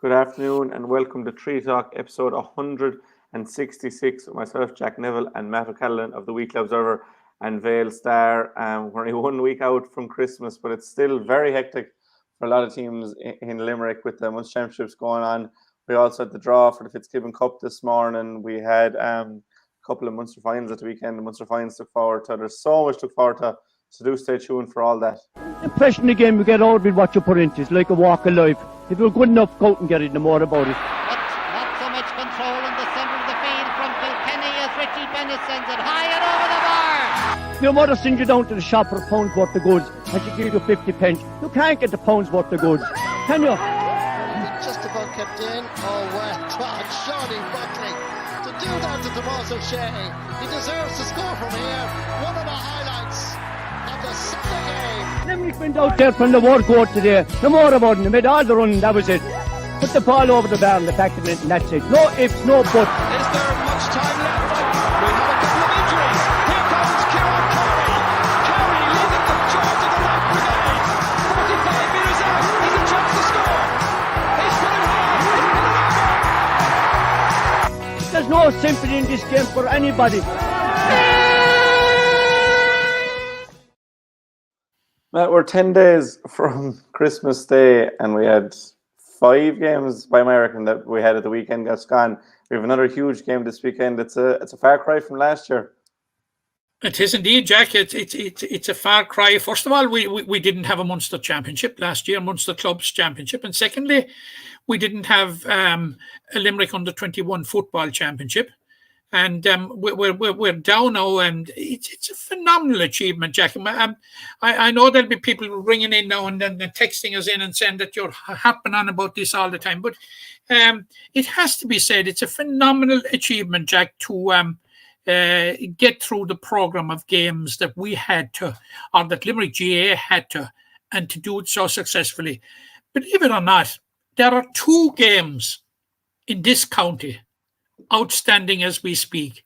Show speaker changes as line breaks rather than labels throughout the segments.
Good afternoon and welcome to Talk episode 166 with myself, Jack Neville, and Matt O'Callaghan of the Weekly Observer and Vale Star. We're only 1 week out from Christmas, but it's still very hectic for a lot of teams in Limerick with the Munster Championships going on. We also had the draw for the Fitzgibbon Cup this morning. We had a couple of Munster finals at the weekend. The Munster finals took forward to. There's so much to look forward to. So do stay tuned for all that.
The impression again we get out with what you put into it's like a walk of life. If you're good enough, go out and get it, no more about it.
But not so much control in the centre of the field from Kilkenny as Richie Bennett sends it high and over the bar.
Your mother sends you down to the shop for a pound's worth of goods and she gives you 50 pence. You can't get the pound's worth of goods, can you?
Just about kept in. Oh, well done, Shawnee Buckley. To do that to Tomas O'Shea, he deserves to score from here. One of the highlights of the Sunday game.
Limerick went out there from the word go today. No more about it. They made all the running, that was it. Put the ball over the bar and the back of it, and that's it. No ifs, no buts.
Is there much time left? We have a couple of injuries. Here comes Cian Lynch. Caherline leading the charge of the right brigade. 45 metres out. He's a chance to score. He's put it high.
There's no sympathy in this game for anybody.
Matt, we're 10 days from Christmas Day and we had 5 games by my reckon that we had at the weekend that's gone. We have another huge game this weekend. It's a far cry from last year.
It is indeed, Jack. It's a far cry. First of all, we didn't have a Munster Championship last year, Munster Clubs Championship. And secondly, we didn't have a Limerick Under-21 Football Championship. And we're down now, and it's a phenomenal achievement, Jack. I know there'll be people ringing in now and then texting us in and saying that you're harping on about this all the time. But it has to be said, it's a phenomenal achievement, Jack, to get through the programme of games that we had to, or that Limerick GAA had to, and to do it so successfully. Believe it or not, there are 2 games in this county outstanding as we speak,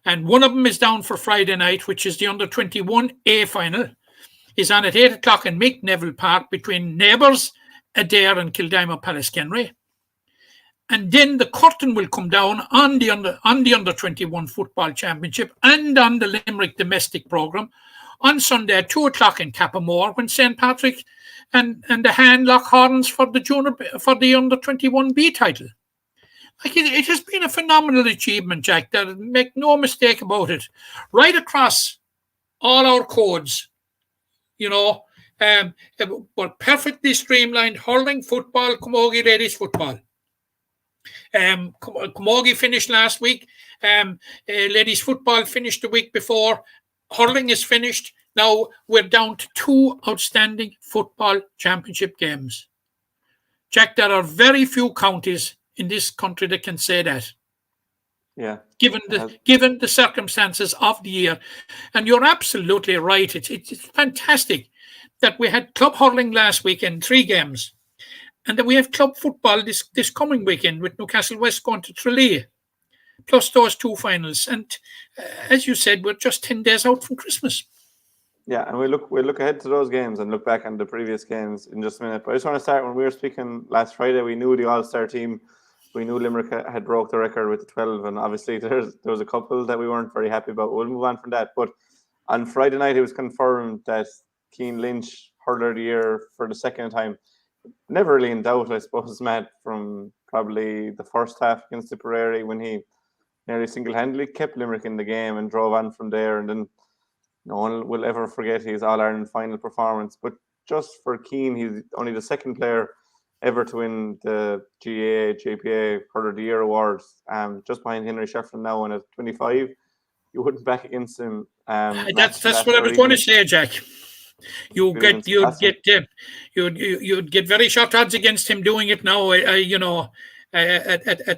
and one of them is down for Friday night, which is the Under-21 A final, is on at 8 o'clock in Mick Neville Park between neighbours Adair and Kildimo-Pallaskenry. And then the curtain will come down on the Under-21 Football Championship and on the Limerick domestic programme on Sunday at 2 o'clock in Cappamore, when St. Patrick and the hand lock horns for the Under-21 B title. Like it has been a phenomenal achievement, Jack. Make no mistake about it. Right across all our codes, but perfectly streamlined hurling, football, camogie, ladies football. Camogie finished last week. Ladies football finished the week before. Hurling is finished. Now we're down to 2 outstanding football championship games. Jack, there are very few counties in this country that can say that.
Yeah.
Given the circumstances of the year. And you're absolutely right. It's fantastic that we had club hurling last weekend, 3 games. And then we have club football this coming weekend with Newcastle West going to Tralee, plus those 2 finals. And as you said, we're just 10 days out from Christmas.
Yeah, and we'll look ahead to those games and look back on the previous games in just a minute. But I just want to start, when we were speaking last Friday, we knew the All-Star team. We knew Limerick had broke the record with the 12, and obviously there was a couple that we weren't very happy about. We'll move on from that. But on Friday night, it was confirmed that Cian Lynch, hurler of the year for the second time. Never really in doubt, I suppose, Matt, from probably the first half against Tipperary, when he nearly single-handedly kept Limerick in the game and drove on from there. And then no one will ever forget his All-Ireland final performance. But just for Cian, he's only the second player ever to win the GAA, JPA Hurler of the Year awards, just behind Henry Shefflin now. And at 25, you wouldn't back against him.
That's what I was going to say, Jack. You'd get very short odds against him doing it now. At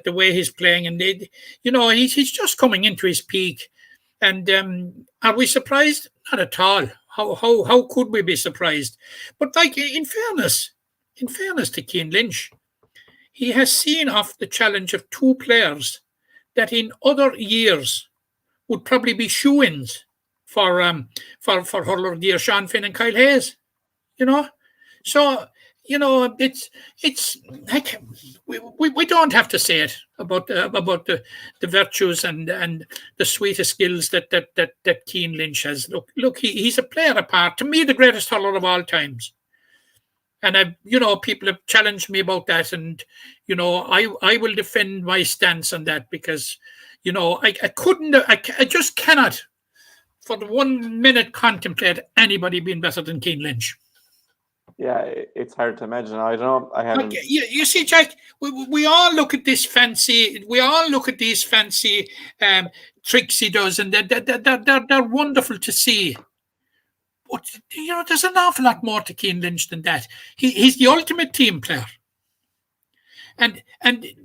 the way he's playing, and he's just coming into his peak. And are we surprised? Not at all. How could we be surprised? But like in fairness to Cian Lynch, he has seen off the challenge of 2 players that in other years would probably be shoo-ins for hurler of the year, Sean Finn and Kyle Hayes. So it's like we don't have to say it about the virtues and the sweetest skills that Cian Lynch has. Look, he's a player apart. To me, the greatest hurler of all times. And people have challenged me about that, and I will defend my stance on that because I just cannot for the 1 minute contemplate anybody being better than Cian Lynch.
Yeah, it's hard to imagine. I don't know. I haven't.
You see, Jack, we all look at this fancy. We all look at these fancy tricks he does, and they're wonderful to see. But there's an awful lot more to Cian Lynch than that. He's the ultimate team player. And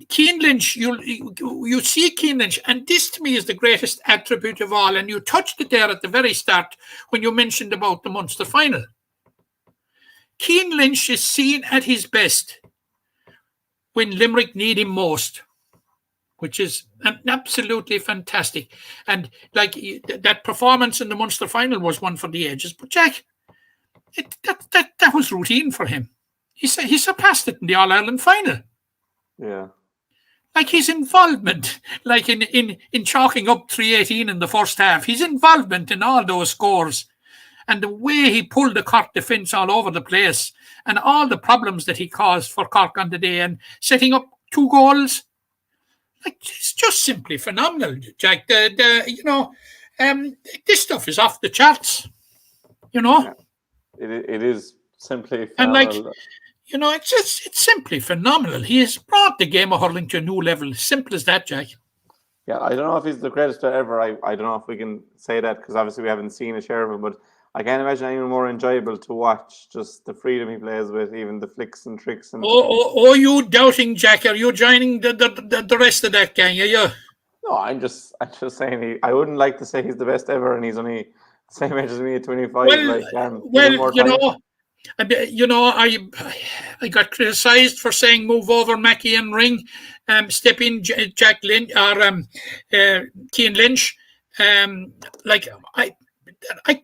Cian Lynch, you see Cian Lynch, and this to me is the greatest attribute of all. And you touched it there at the very start when you mentioned about the Munster final. Cian Lynch is seen at his best when Limerick need him most, which is absolutely fantastic. And like that performance in the Munster final was one for the ages. But Jack, that was routine for him. He surpassed it in the All-Ireland final.
Yeah.
Like his involvement, like in chalking up 318 in the first half, his involvement in all those scores. And the way he pulled the Cork defence all over the place and all the problems that he caused for Cork on the day and setting up 2 goals, like it's just simply phenomenal, Jack. This stuff is off the charts,
Yeah, it is simply phenomenal.
And it's simply phenomenal. He has brought the game of hurling to a new level. Simple as that, Jack.
Yeah, I don't know if he's the greatest ever. I don't know if we can say that because obviously we haven't seen a share of him, but I can't imagine anyone more enjoyable to watch. Just the freedom he plays with, even the flicks and tricks. And
you doubting Jack? Are you joining the rest of that gang? Are you?
No, I'm just saying. I wouldn't like to say he's the best ever, and he's only the same age as me at 25.
I got criticised for saying move over Mackie and ring, step in Jack Lynch or Cian Lynch. I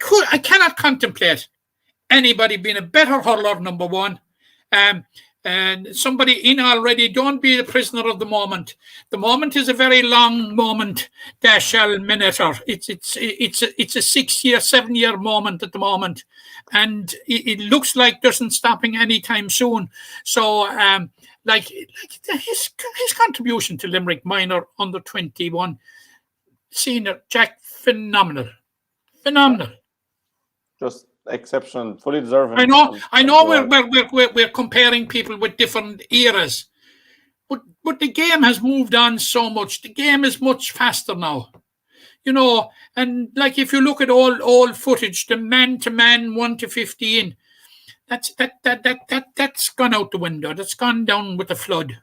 cannot contemplate anybody being a better hurler, number one. And somebody in already, don't be the prisoner of the moment. The moment is a very long moment, Dashal Miniter. It's a 6-year, 7-year moment at the moment. And it looks like doesn't stopping anytime soon. So his contribution to Limerick minor under 21 senior, Jack, phenomenal.
Just exceptional, fully deserving.
I know we're comparing people with different eras, but the game has moved on so much. The game is much faster now, and like if you look at old footage, the man-to-man 1-15, that's gone out the window. That's gone down with the flood.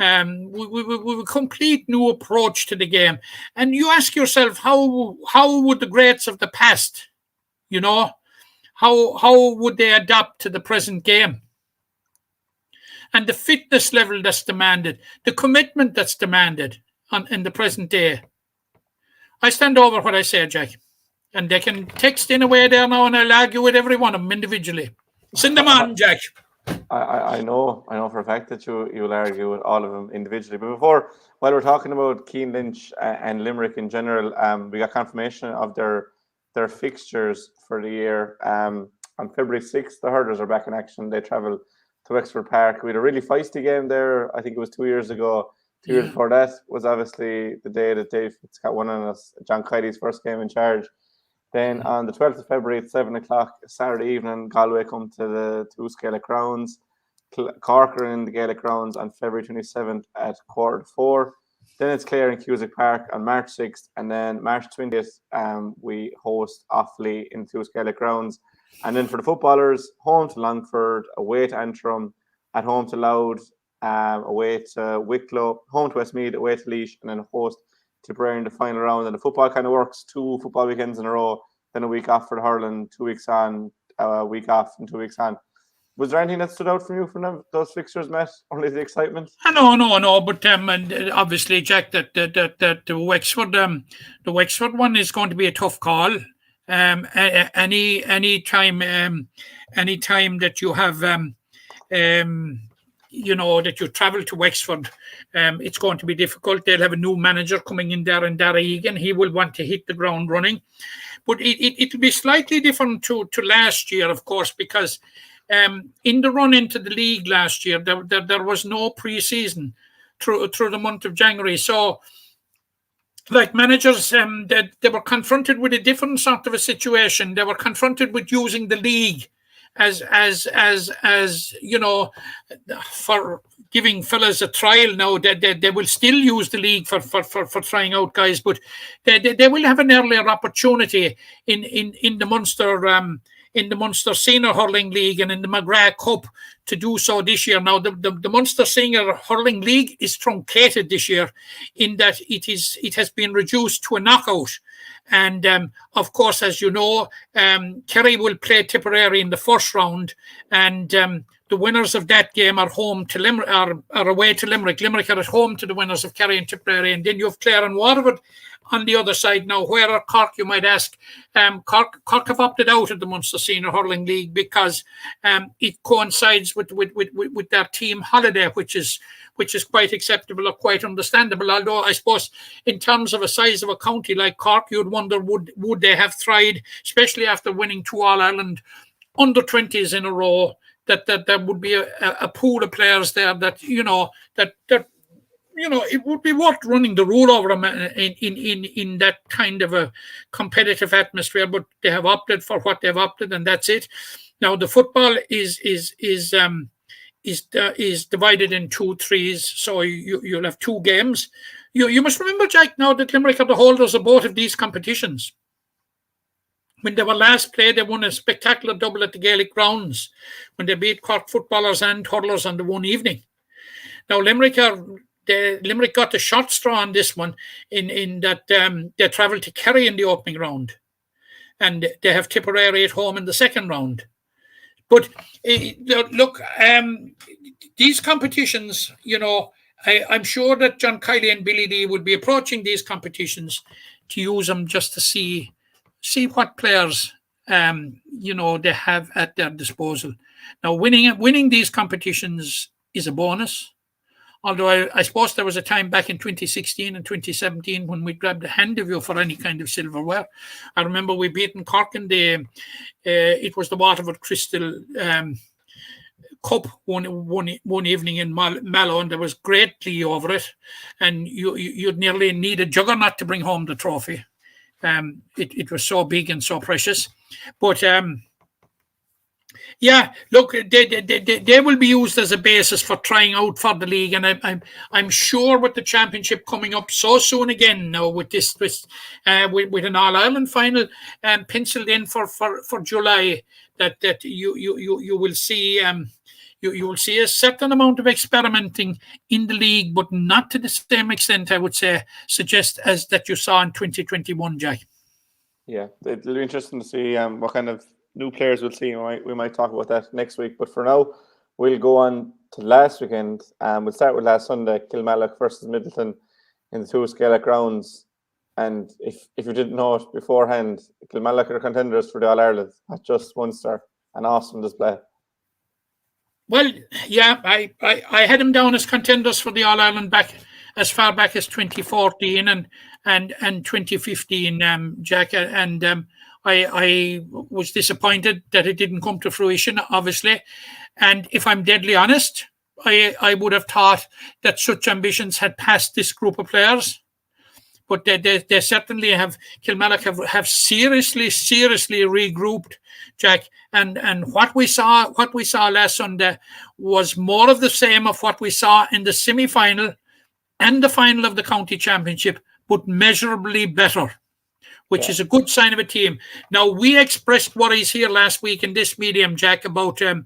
We a complete new approach to the game, and you ask yourself how would the greats of the past, how would they adapt to the present game? And the fitness level that's demanded, the commitment that's demanded in the present day. I stand over what I say, Jack. And they can text in away there now and I'll argue with every one of them individually. Send them on, Jack.
I know for a fact that you'll argue with all of them individually. But while we're talking about Cian Lynch and Limerick in general, we got confirmation of their fixtures for the year. On February 6th, the Hurlers are back in action. They travel to Wexford Park. We had a really feisty game there. I think it was 2 years ago. 2 years before that was obviously the day that Dave got one on us, John Kitey's first game in charge. Then on the 12th of February at 7 o'clock, Saturday evening, Galway come to the 2 Gaelic Crowns. Cork are in the Gaelic Crowns on February 27th at 4:45. Then it's Clare in Cusack Park on March 6th. And then March 20th, we host Offaly in 2 Gaelic Crowns. And then for the footballers, home to Longford, away to Antrim, at home to Louth, away to Wicklow, home to Westmeath, away to Laois, and then host Tipperary in the final round. And the football kind of works 2 football weekends in a row, then a week off for the hurling, 2 weeks on, a week off and 2 weeks on. Was there anything that stood out from you from those fixtures, Matt? Only the excitement?
No. But and obviously, Jack, that the Wexford one is going to be a tough call. Any time that you have that you travel to Wexford. It's going to be difficult. They'll have a new manager coming in there, and Dara Egan. He will want to hit the ground running. But it'll be slightly different to last year, of course, because in the run into the league last year, there was no pre-season through the month of January. So, like managers, they were confronted with a different sort of a situation. They were confronted with using the league as for giving fellas a trial. Now they will still use the league for trying out guys, but they will have an earlier opportunity in the Munster Senior Hurling League and in the Mungret Cup to do so this year. Now the Munster Senior Hurling League is truncated this year in that it has been reduced to a knockout. And of course, as you know, Kerry will play Tipperary in the first round, and the winners of that game are home to Limerick, are away to Limerick. Limerick are at home to the winners of Kerry and Tipperary, and then you have Clare and Waterford on the other side. Now, where are Cork, you might ask? Cork have opted out of the Munster Senior Hurling League because it coincides with their team holiday, which is quite acceptable or quite understandable. Although I suppose in terms of a size of a county like Cork, you'd wonder would they have tried, especially after winning 2 All-Ireland under-20s in a row, that there would be a pool of players there that it would be worth running the rule over them in that kind of a competitive atmosphere. But they have opted for what they've opted, and that's it. Now the football is divided in 2 threes, so you'll have 2 games. You must remember, Jack, now that Limerick are the holders of both of these competitions. When they were last played, they won a spectacular double at the Gaelic grounds when they beat Cork footballers and hurlers on the one evening. Now Limerick got the short straw on this one in that they travelled to Kerry in the opening round, and they have Tipperary at home in the second round. But look, these competitions, I'm sure that John Kiley and Billy Dee would be approaching these competitions to use them just to see what players they have at their disposal. Now, winning these competitions is a bonus. Although I suppose there was a time back in 2016 and 2017 when we grabbed a hand of you for any kind of silverware. I remember we beaten Cork in it was the Waterford Crystal Cup one evening in Mallow, and there was great glee over it. And you'd nearly need a juggernaut to bring home the trophy. It was so big and so precious. But yeah, look, they will be used as a basis for trying out for the league, and I'm sure with the championship coming up so soon again now with with an All-Ireland final penciled in for July, that you will see you will see a certain amount of experimenting in the league, but not to the same extent, I would suggest as that you saw in 2021, Jack. Yeah,
it'll be interesting to see what kind of new players we'll see. We might talk about that next week. But for now, we'll go on to last weekend. We'll start with last Sunday, Kilmallock versus Midleton in the 2 Gaelic grounds. And if you didn't know it beforehand, Kilmallock are contenders for the All-Ireland, not just Munster. An awesome display.
Well, yeah, I had them down as contenders for the All-Ireland back as far back as 2014 and 2015, Jack. And I was disappointed that it didn't come to fruition, obviously. And if I'm deadly honest, I would have thought that such ambitions had passed this group of players. But they certainly have. Kilmallock have seriously regrouped, Jack. And what we saw last Sunday was more of the same of what we saw in the semi-final and the final of the county championship, but measurably better, which is a good sign of a team. Now, we expressed worries here last week in this medium, Jack, about the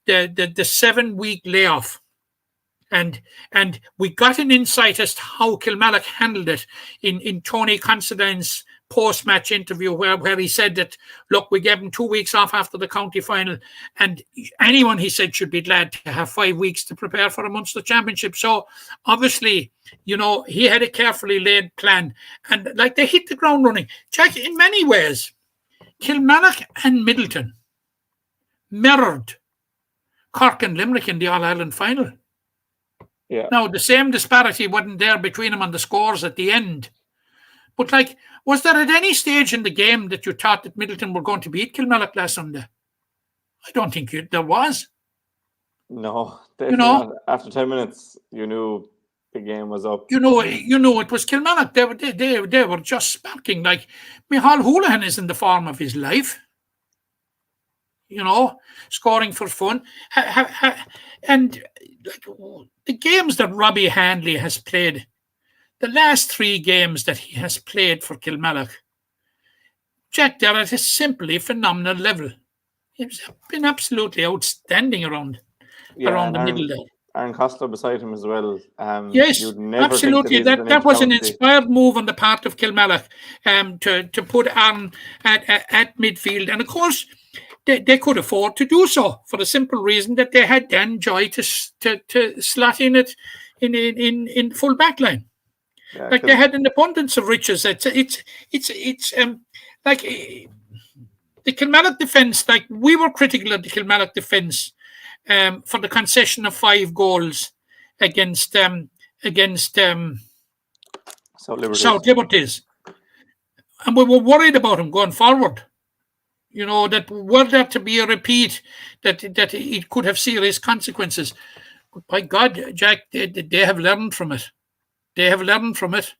7-week layoff. And we got an insight as to how Kilmallock handled it in Tony Considine's post-match interview where he said that, look, we gave him 2 weeks off after the county final, and anyone, he said, should be glad to have 5 weeks to prepare for a Munster championship. So obviously, he had a carefully laid plan, and like they hit the ground running. Jack, in many ways, Kilmallock and Midleton mirrored Cork and Limerick in the All-Ireland final.
Yeah.
Now, the same disparity wasn't there between them on the scores at the end. But, like, was there at any stage in the game that you thought that Midleton were going to beat Kilmallock last Sunday? I don't think there was.
No,
You know?
not. After 10 minutes, you knew the game was up.
You know, it was Kilmallock. They were just sparking. Like, Micheál Houlihan is in the form of his life. You know, scoring for fun. And like, the games that Robbie Handley has played, the last 3 games that he has played for Kilmallock, Jack, they're at a simply phenomenal level. He's been absolutely outstanding around the middle there.
Aaron Costello beside him as well.
Yes,
you'd never
absolutely.
Think
that was an inspired move on the part of Kilmallock to put Aaron at midfield. And of course, they could afford to do so for the simple reason that they had Dan Joy to slot in it in full back line.
Yeah,
like they had an abundance of riches. It's like the Kilmallock defence. Like, we were critical of the Kilmallock defence for the concession of 5 goals against South Liberties, and we were worried about him going forward. You know, that were there to be a repeat, that it could have serious consequences. But by God, Jack, they have learned from it. They have learned from it.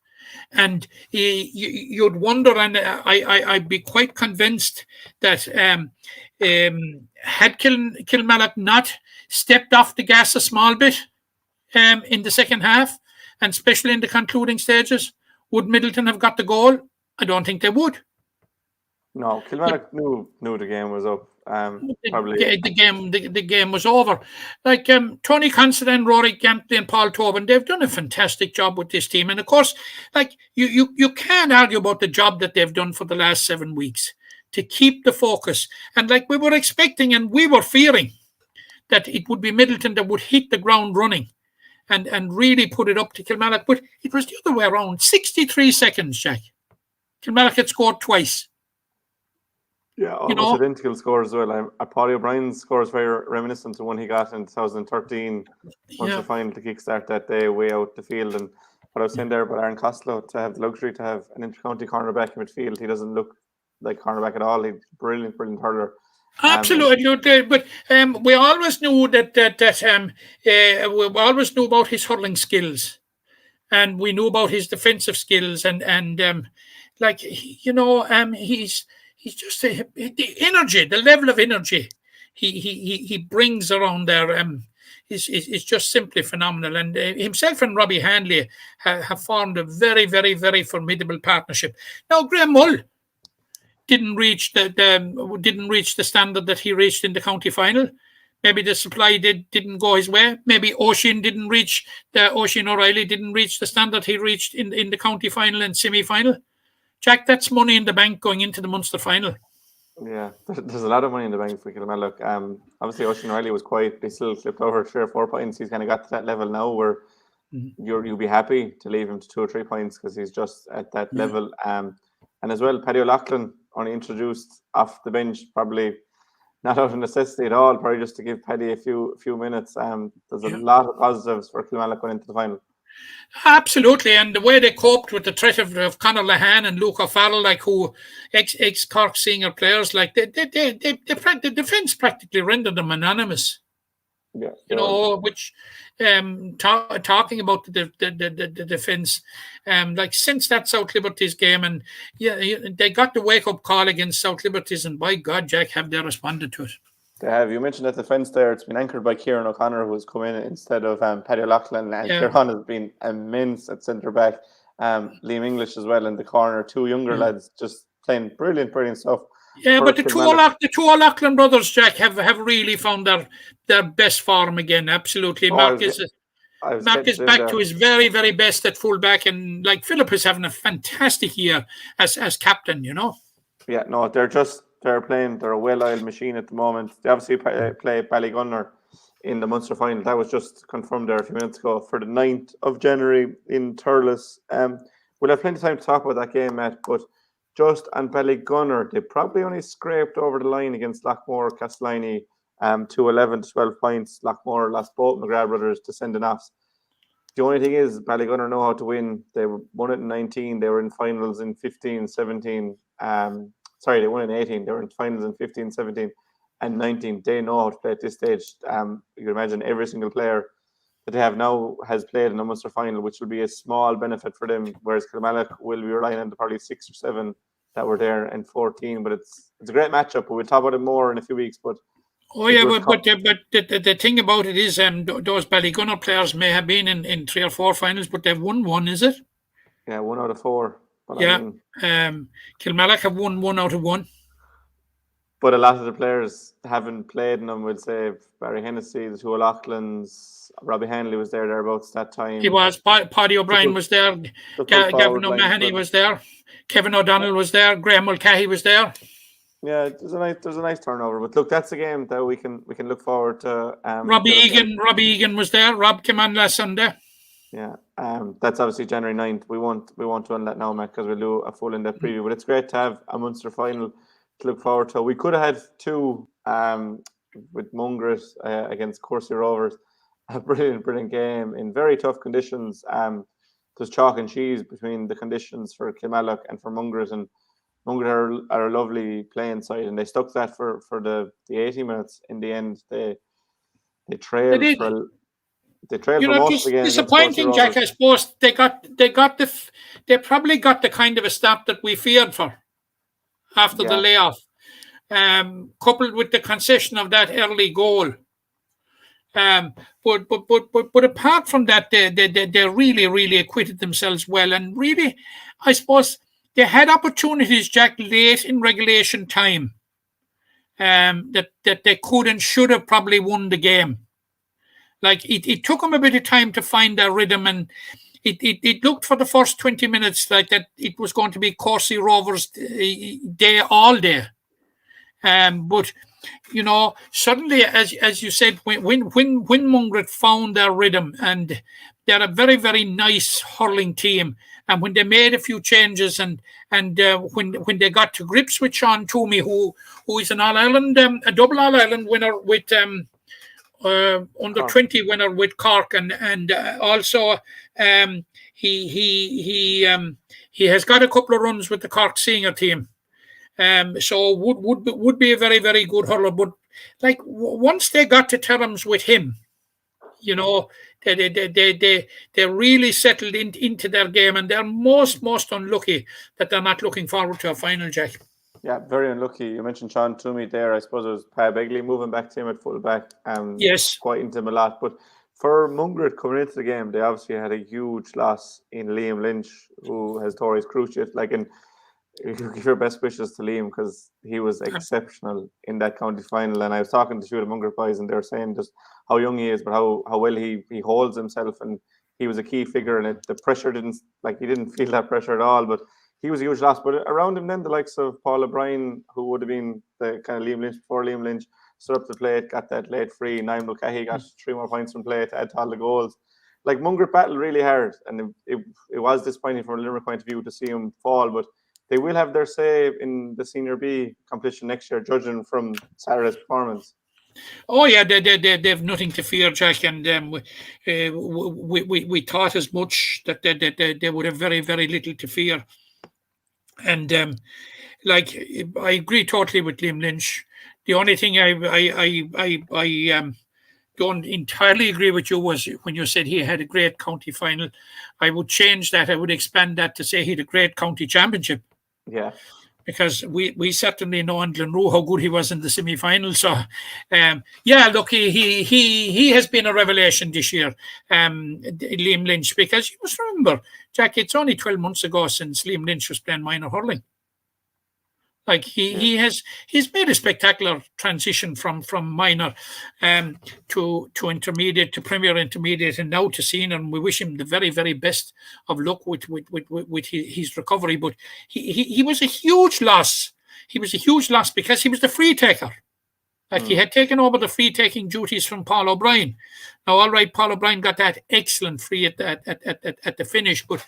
And you'd wonder, and I'd be quite convinced that had Kilmallock not stepped off the gas a small bit in the second half, and especially in the concluding stages, would Midleton have got the goal? I don't think they would.
No, Kilmallock knew the game was up. Probably
the game was over. Like Tony Considine, Rory Gantley, and Paul Tobin, they've done a fantastic job with this team. And of course, like you can't argue about the job that they've done for the last 7 weeks to keep the focus. And like, we were expecting and we were fearing that it would be Midleton that would hit the ground running and really put it up to Kilmallock. But it was the other way around. 63 seconds, Jack. Kilmallock had scored twice.
Yeah, almost identical scores as well. Paddy O'Brien's score is very reminiscent to one he got in 2013 Munster final to kickstart that day way out the field. And what I was saying there about Aaron Costello, to have the luxury to have an inter-county cornerback in midfield, he doesn't look like cornerback at all. He's brilliant hurler.
Absolutely, but we always knew we always knew about his hurling skills, and we knew about his defensive skills, and he's just the energy, the level of energy he brings around there is just simply phenomenal. And himself and Robbie Handley have formed a very, very, very formidable partnership. Now, Graham Mull didn't reach the standard that he reached in the county final. Maybe the supply didn't go his way. Maybe Oisin O'Reilly didn't reach the standard he reached in the county final and semi-final. Jack, that's money in the bank going into the Munster final.
Yeah, there's a lot of money in the bank for Kilmallock. Obviously, Oisin O'Reilly was quiet. They still flipped over 3 or 4 points. He's kind of got to that level now where you'll be happy to leave him to 2 or 3 points because he's just at that level. And as well, Paddy O'Loughlin only introduced off the bench, probably not out of necessity at all, probably just to give Paddy a few minutes. There's a lot of positives for Kilmallock going into the final.
Absolutely, and the way they coped with the threat of Conor Lahan and Luke O'Farrell, like who ex-Cork senior players, like the defence practically rendered them anonymous. Yeah, which talking about the defence, like since that South Liberties game, and they got the wake up call against South Liberties, and by God, Jack, have they responded to it?
They have. You mentioned that defence there. It's been anchored by Kieran O'Connor, who's come in instead of Paddy O'Loughlin. And Kieran has been immense at centre back. Liam English as well in the corner. 2 younger lads just playing brilliant stuff.
Yeah, but the two O'Loughlin brothers, Jack, have really found their best form again. Absolutely, Mark is back to his very, very best at full back, and like Philip is having a fantastic year as captain.
Yeah, no, they're a well-oiled machine at the moment. They obviously play Ballygunner in the Munster final. That was just confirmed there a few minutes ago for the 9th of January in Thurles. We'll have plenty of time to talk about that game, Matt, but just on Ballygunner, they probably only scraped over the line against Lockmore, Castellini, to 11 to 12 points. Lockmore lost both McGrath brothers to send-offs. The only thing is, Ballygunner know how to win. They won it in 19. They were in finals in 15, 17. They won in 18. They were in finals in 15, 17, and 19. They know how to play at this stage. You can imagine every single player that they have now has played in a Munster final, which will be a small benefit for them, whereas Kilmallock will be relying on the probably 6 or 7 that were there and 14. But it's a great matchup. We'll talk about it more in a few weeks. But
the thing about it is, those Ballygunner players may have been in 3 or 4 finals, but they've won 1, is it?
Yeah, 1 out of 4. But
Kilmallock have won 1 out of 1.
But a lot of the players haven't played in them. We'll say Barry Hennessy, the 2 O'Loughlin's, Robbie Hanley was thereabouts that time.
He was. Paddy O'Brien was there. Gavin O'Mahony was there. Kevin O'Donnell was there. Graham Mulcahy was there.
Yeah, there's a nice turnover. But look, that's a game that we can look forward to.
Robbie Egan was there. Rob came on last Sunday.
Yeah, that's obviously January 9th. We won't run that now, Matt, because we'll do a full in-depth preview. But it's great to have a Munster final to look forward to. We could have had 2 with Mungret against Corsie Rovers. A brilliant game in very tough conditions. There's chalk and cheese between the conditions for Kilmallock and for Mungret, and Mungret are a lovely playing side, and they stuck that for the 80 minutes. In the end, they trailed for most of the game.
Disappointing, Jack. I suppose they probably got the kind of a start that we feared for after the layoff, coupled with the concession of that early goal. But apart from that, they really acquitted themselves well, and really, I suppose they had opportunities, Jack, late in regulation time, that they could and should have probably won the game. Like it took them a bit of time to find their rhythm, and it looked for the first 20 minutes like that it was going to be Corsie Rovers day all day. But suddenly, as you said, when Mungret found their rhythm, and they're a very, very nice hurling team, and when they made a few changes, and when they got to grips with Sean Toomey, who is an All-Ireland, a double All-Ireland winner with under 20 winner with Cork, and also he has got a couple of runs with the Cork senior team. So would be a very, very good hurler. But like once they got to terms with him, they really settled into their game, and they're most unlucky that they're not looking forward to a final, Jack.
Yeah, very unlucky. You mentioned Sean Toomey there. I suppose it was Pa Begley moving back to him at fullback.
Yes,
quite into him a lot. But for Mungret coming into the game, they obviously had a huge loss in Liam Lynch, who has tore his cruciate. And you give your best wishes to Liam, because he was exceptional in that county final. And I was talking to the Mungret boys, and they were saying just how young he is, but how well he holds himself, and he was a key figure. And the pressure he didn't feel that pressure at all. But he was a huge loss. But around him then, the likes of Paul O'Brien, who would have been the kind of Liam Lynch before Liam Lynch, stood up to the plate, got that late free. Niall Mulcahy got 3 more points from play to add to all the goals. Mungret battled really hard, and it was disappointing from a Limerick point of view to see him fall. But they will have their say in the Senior B competition next year, judging from Saturday's performance.
Oh yeah, they have nothing to fear, Jack, and we thought as much that they would have very, very little to fear. And I agree totally with Liam Lynch. The only thing I don't entirely agree with you was when you said he had a great county final. I would change that. I would expand that to say he had a great county championship.
Yeah.
Because we certainly know in Glenroe how good he was in the semi-final. So, look, he has been a revelation this year, Liam Lynch, because you must remember, Jack, it's only 12 months ago since Liam Lynch was playing minor hurling. He's made a spectacular transition from minor to intermediate, to premier intermediate, and now to senior. And we wish him the very, very best of luck with his recovery. But he was a huge loss. He was a huge loss because he was the free taker. He had taken over the free taking duties from Paul O'Brien. Now, all right, Paul O'Brien got that excellent free at the finish, but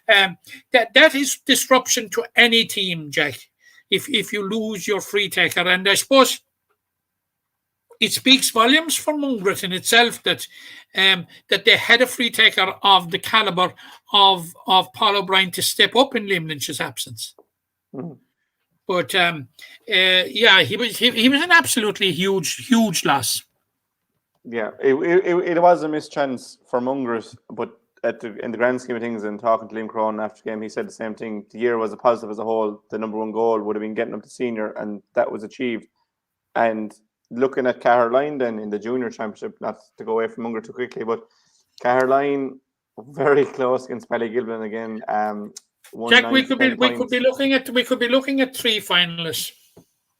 that is disruption to any team, Jack. If you lose your free taker, and I suppose it speaks volumes for Mungret in itself that they had a free taker of the calibre of Paul O'Brien to step up in Liam Lynch's absence.
Mm.
But yeah, he was an absolutely huge loss.
Yeah, it was a mischance for Mungret, but in the grand scheme of things, and talking to Liam Crone after the game, he said the same thing. The year was a positive as a whole. The number one goal would have been getting up to senior, and that was achieved. And looking at Caherline then in the junior championship, not to go away from Mungret too quickly, but Caherline very close against Ballygilbin again.
Jack, we could be looking at 3 finalists.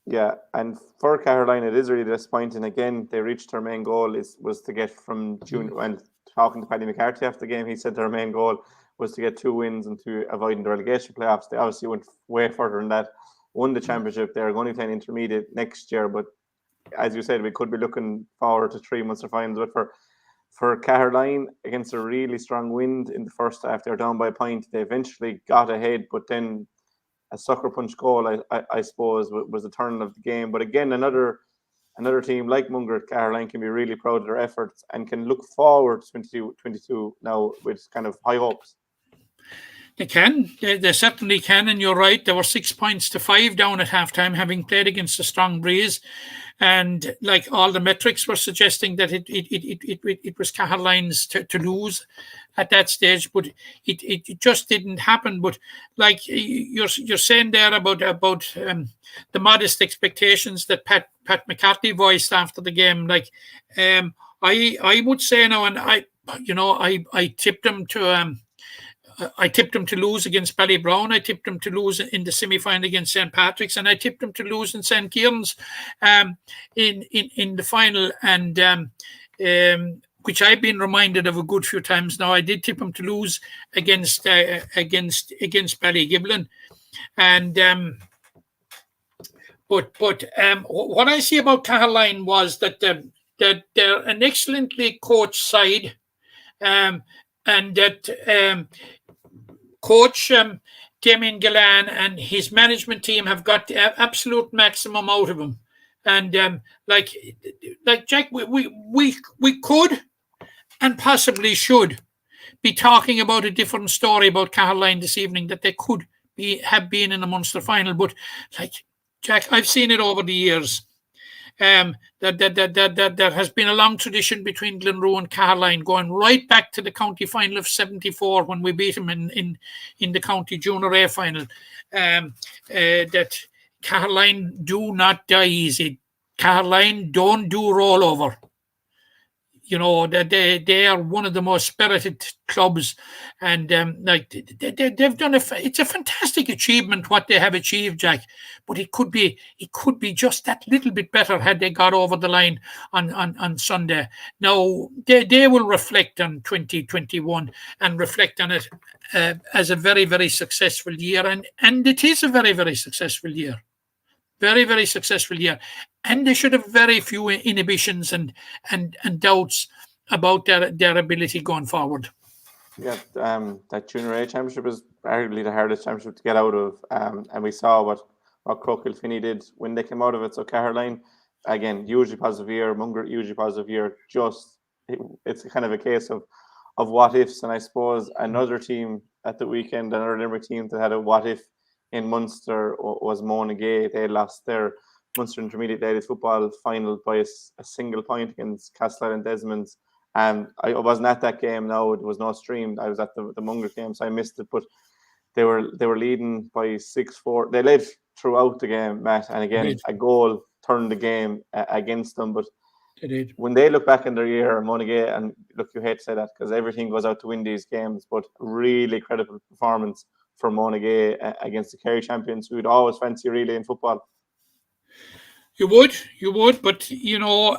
Yeah, and for Caherline, it is really disappointing. Again, they reached their main goal was to get from junior. When talking to Paddy McCarthy after the game, he said their main goal was to get 2 wins and to avoid the relegation playoffs. They obviously went way further than that. Won the championship. They're going to play an intermediate next year, but as you said, we could be looking forward to 3 Munster finals. But for Caherline, against a really strong wind in the first half, they were down by a point. They eventually got ahead, but then a sucker punch goal, I suppose, was the turn of the game. But again, another team like Mungret, Caherline can be really proud of their efforts and can look forward to 2022 now with kind of high hopes.
They can. They certainly can, and you're right. There were 6 points to 5 down at halftime, having played against a strong breeze, and like all the metrics were suggesting that it was Caherline's to lose at that stage, but it just didn't happen. But like you're saying there about the modest expectations that Pat McCarthy voiced after the game, like I would say now, and I tipped him to. I tipped them to lose against Ballybrown. I tipped them to lose in the semi-final against St. Patrick's, and I tipped them to lose in St. Kieran's in the final. And which I've been reminded of a good few times now. I did tip them to lose against Ballygilbin, and but what I see about Caherline was that they're an excellently coached side, and that. Coach Damien Gillan and his management team have got the absolute maximum out of him, and like Jack, we could and possibly should be talking about a different story about Caherline this evening, that they could have been in a Munster final, but like Jack, I've seen it over the years. That has been a long tradition between Glenroe and Caherline, going right back to the county final of '74 when we beat them in the county junior A final. That Caherline do not die easy. Caherline don't do rollover. You know, that they are one of the most spirited clubs, and like they've done it's a fantastic achievement what they have achieved, Jack. But it could be just that little bit better had they got over the line on Sunday. Now they will reflect on 2021 and reflect on it as a very, very successful year, and it is a very, very successful year. Very, very successful year. And they should have very few inhibitions and doubts about their ability going forward.
Yeah, that Junior A championship is arguably the hardest championship to get out of. And we saw what Croke Kilfinney did when they came out of it. So Caherline, again, hugely positive year. Mungret, hugely positive year. It's kind of a case of what ifs. And I suppose another team at the weekend, another Limerick team that had a what if in Munster was Monaghan. They lost their Munster Intermediate Ladies Football final by a single point against Castle and Desmond's. And I wasn't at that game. No, it was not streamed. I was at the Mungret game, so I missed it. But they were leading by 6-4. They led throughout the game, Matt. And again, a goal turned the game against them. But when they look back in their year, Monaghan, and look, you hate to say that because everything goes out to win these games, but really credible performance for Monaghan against the Kerry champions, who would always fancy really in football.
You would, but you know,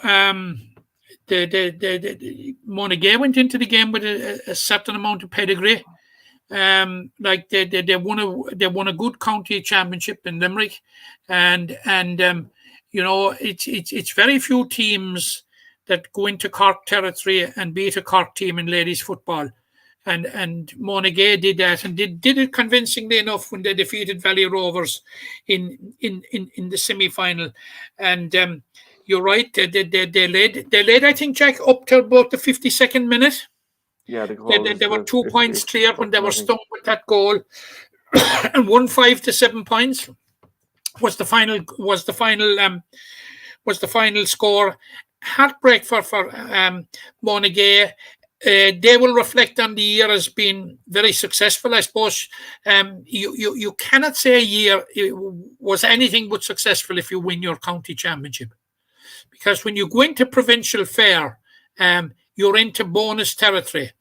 the Monaghan went into the game with a certain amount of pedigree. Like they won a good county championship in Limerick, and you know, it's very few teams that go into Cork territory and beat a Cork team in ladies football. And Monaghan did that, and did it convincingly enough when they defeated Valley Rovers in the semi-final. And you're right. They led. I think, Jack, up to about the 52nd minute.
Yeah, the goal
They were
was
2
the
points
50th,
clear when they were
I think.
stung with that goal, and won 5-7 points. Was the final score. Heartbreak for Monaghan. They will reflect on the year as being very successful, I suppose. You cannot say a year was anything but successful if you win your county championship, because when you go into provincial fair, you're into bonus territory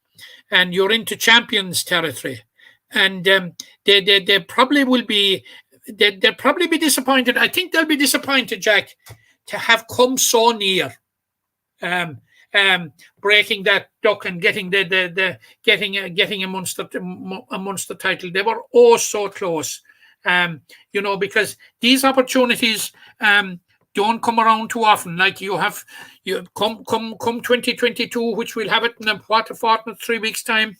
and you're into champions territory, and they probably will be. They'll probably be disappointed. I think they'll be disappointed, Jack, to have come so near breaking that duck and getting getting a Munster title. They were oh so close, because these opportunities don't come around too often. Like you come 2022, which we'll have it in a fortnight, 3 weeks time.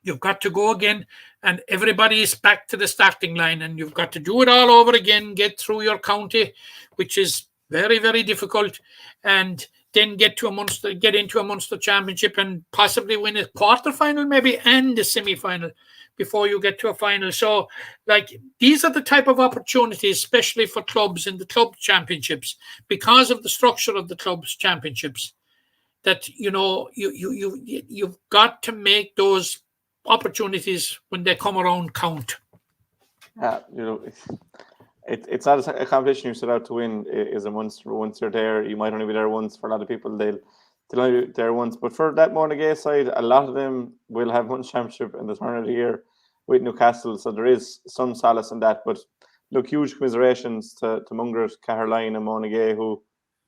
You've got to go again, and everybody is back to the starting line, and you've got to do it all over again, get through your county, which is very, very difficult, and then get into a Munster championship and possibly win a quarter-final maybe and a semi-final before you get to a final. So, these are the type of opportunities, especially for clubs in the club championships, because of the structure of the clubs championships, that, you've got to make those opportunities when they come around count.
Yeah, it's not a competition you set out to win. Is a Munster. Once you're there, you might only be there once. For a lot of people, they'll only be there once. But for that Monaghan side, a lot of them will have one championship in the turn of the year with Newcastle. So there is some solace in that. But look, huge commiserations to Mungret, Caherline and Monaghan, who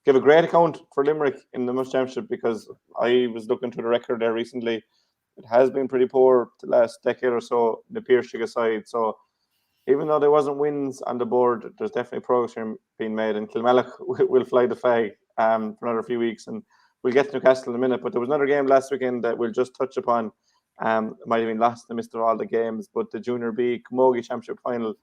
give a great account for Limerick in the Munster championship, because I was looking to the record there recently. It has been pretty poor the last decade or so, the Pierce side. So even though there wasn't wins on the board, there's definitely progress being made. And Kilmallock will fly the flag for another few weeks. And we'll get to Newcastle in a minute. But there was another game last weekend that we'll just touch upon. It might have been lost in the midst of all the games, but the Junior B Camogie Championship final.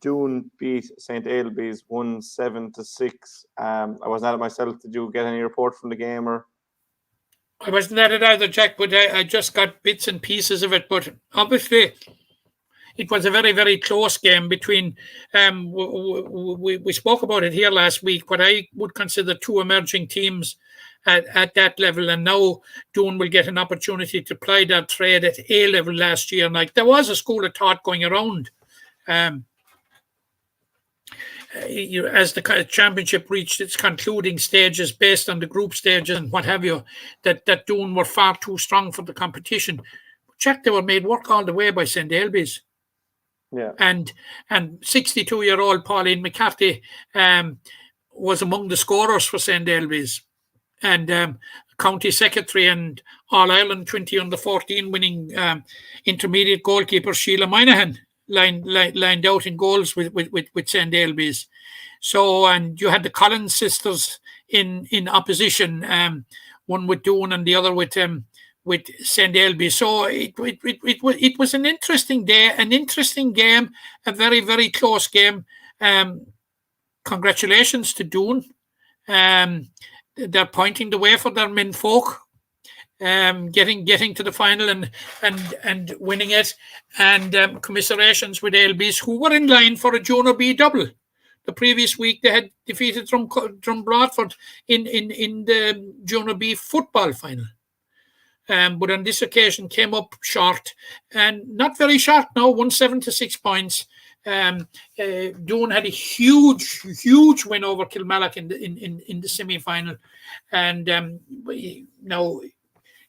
Doon beat St. Ailbe's 1-7-6. I wasn't at it myself. Did you get any report from the game? Or
I wasn't at it either, Jack, but I just got bits and pieces of it. But obviously, it was a very, very close game between, we spoke about it here last week, what I would consider two emerging teams at that level. And now Doon will get an opportunity to ply their trade at A level last year. And there was a school of thought going around. As the championship reached its concluding stages, based on the group stages and what have you, that Doon were far too strong for the competition. Jack, they were made work all the way by St. Ailbe's.
Yeah.
And 62-year-old Pauline McCarthy was among the scorers for St. Ailbe's, and county secretary and All-Ireland 20 under 14 winning intermediate goalkeeper Sheila Moynihan lined out in goals with St. Ailbe's. So, and you had the Collins sisters in opposition, one with Doon and the other with St. Ailbe's. So it was an interesting day, an interesting game, a very, very close game. Congratulations to Doon. They're pointing the way for their menfolk. Getting to the final and winning it, and commiserations with Ailbe's, who were in line for a Junior B double. The previous week they had defeated Broadford in the Junior B football final, but on this occasion came up short, and not very short now, 1-7-6 points. Doon had a huge win over Kilmallock in the semi-final, and now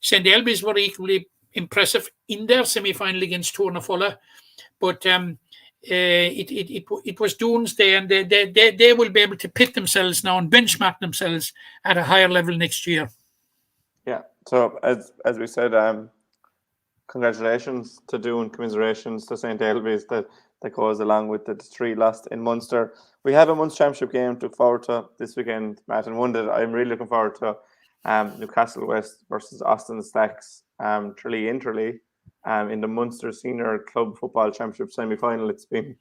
St. Ailbe's were equally impressive in their semi-final against Tournafulla, but it was Doon's day, and they will be able to pit themselves now and benchmark themselves at a higher level next year.
Yeah. So as we said, congratulations to Doon, commiserations to St. Ailbe's that goes along with the 3 lost in Munster. We have a Munster Championship game to look forward to this weekend, Matt, and one that I'm really looking forward to. Newcastle West versus Austin Stacks, Tralee in Tralee, in the Munster Senior Club Football Championship semi-final. It's been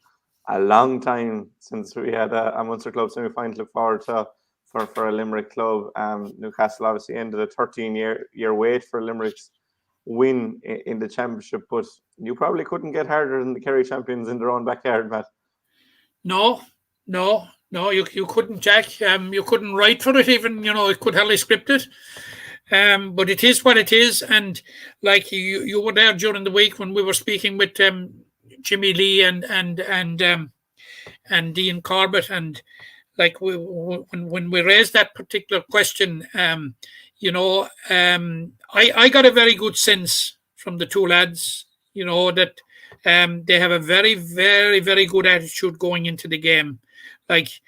a long time since we had a Munster club semi-final to look forward to for a Limerick club. Newcastle obviously ended a 13-year wait for Limerick's win in the championship, but you probably couldn't get harder than the Kerry champions in their own backyard, Matt.
No, you couldn't, Jack. You couldn't write for it even, it could hardly script it. But it is what it is. And like you were there during the week when we were speaking with Jimmy Lee and Dean Corbett, and like when we raised that particular question, I got a very good sense from the two lads, that they have a very, very, very good attitude going into the game. Like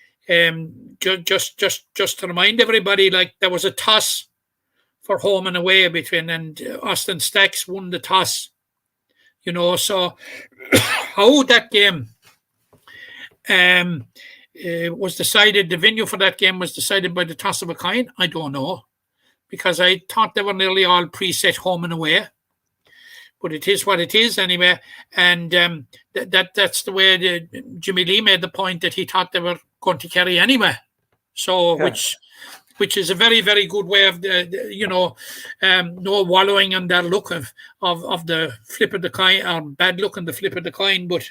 just to remind everybody, like there was a toss for home and away and Austin Stacks won the toss. So how that game was decided, the venue for that game was decided by the toss of a coin, I don't know, because I thought they were nearly all preset home and away. But it is what it is anyway, and that's the way Jimmy Lee made the point that he thought they were going to carry anyway. So yeah. Which is a very, very good way of no wallowing on that look of the flip of the coin, or bad look on the flip of the coin. But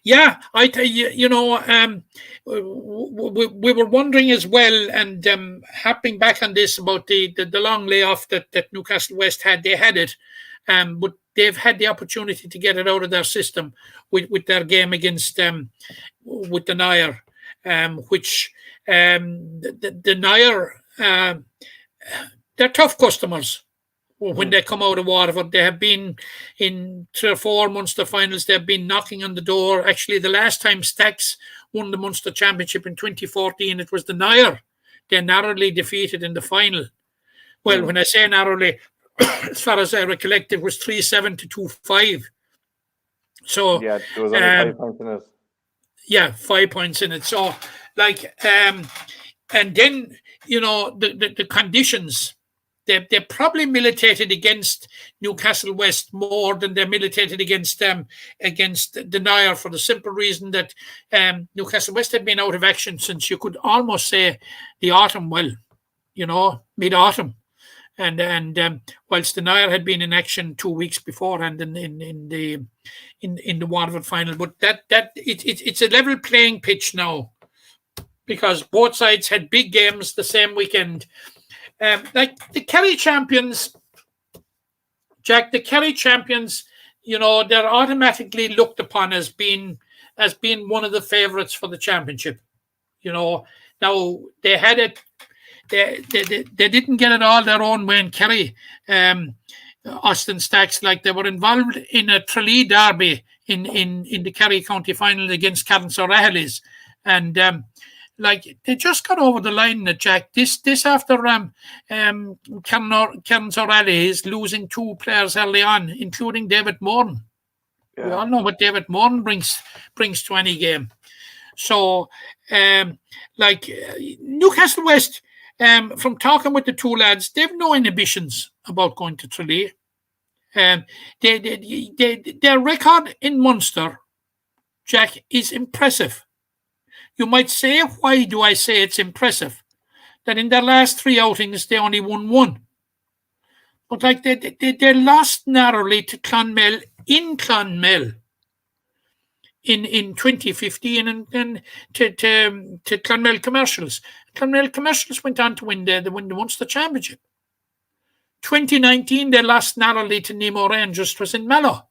yeah, I tell you, we were wondering as well, and harping back on this about the long layoff that Newcastle West had. They had it, but they've had the opportunity to get it out of their system with their game against with the Nair, which the Nair, they're tough customers. When they come out of Waterford, they have been in 3 or 4 Munster finals. They've been knocking on the door. Actually, the last time Stacks won the Munster Championship in 2014, it was the Nair. They narrowly defeated in the final. Well, when I say narrowly, as far as I recollect, it was 3-7 to 2-5. So
yeah, there was only 5 points in it.
Yeah, 5 points in it. So like, and then the conditions. They probably militated against Newcastle West more than they militated against the Nair, for the simple reason that Newcastle West had been out of action since, you could almost say, the autumn. Well, mid-autumn, and whilst the Nair had been in action 2 weeks beforehand in the Waterford final. But it's a level playing pitch now, because both sides had big games the same weekend. Like the Kerry champions, Jack, they're automatically looked upon as being one of the favourites for the championship. Now they had it, they didn't get it all their own way in Kerry. Austin Stacks, like, they were involved in a Tralee derby in the Kerry County final against Cairns O'Reilly's, and like, they just got over the line, Jack. This after Cairns O'Reilly is losing 2 players early on, including David Moran. Yeah. We all know what David Moran brings to any game. So, like, Newcastle West, from talking with the two lads, they have no inhibitions about going to Tralee. Their record in Munster, Jack, is impressive. You might say, why do I say it's impressive? That in their last 3 outings, they only won 1. But like, they lost narrowly to Clonmel in Clonmel in 2015, and then to Clonmel Commercials. Clonmel Commercials went on to win the Munster Championship. 2019, they lost narrowly to Nemo Rangers. It was in Mallow.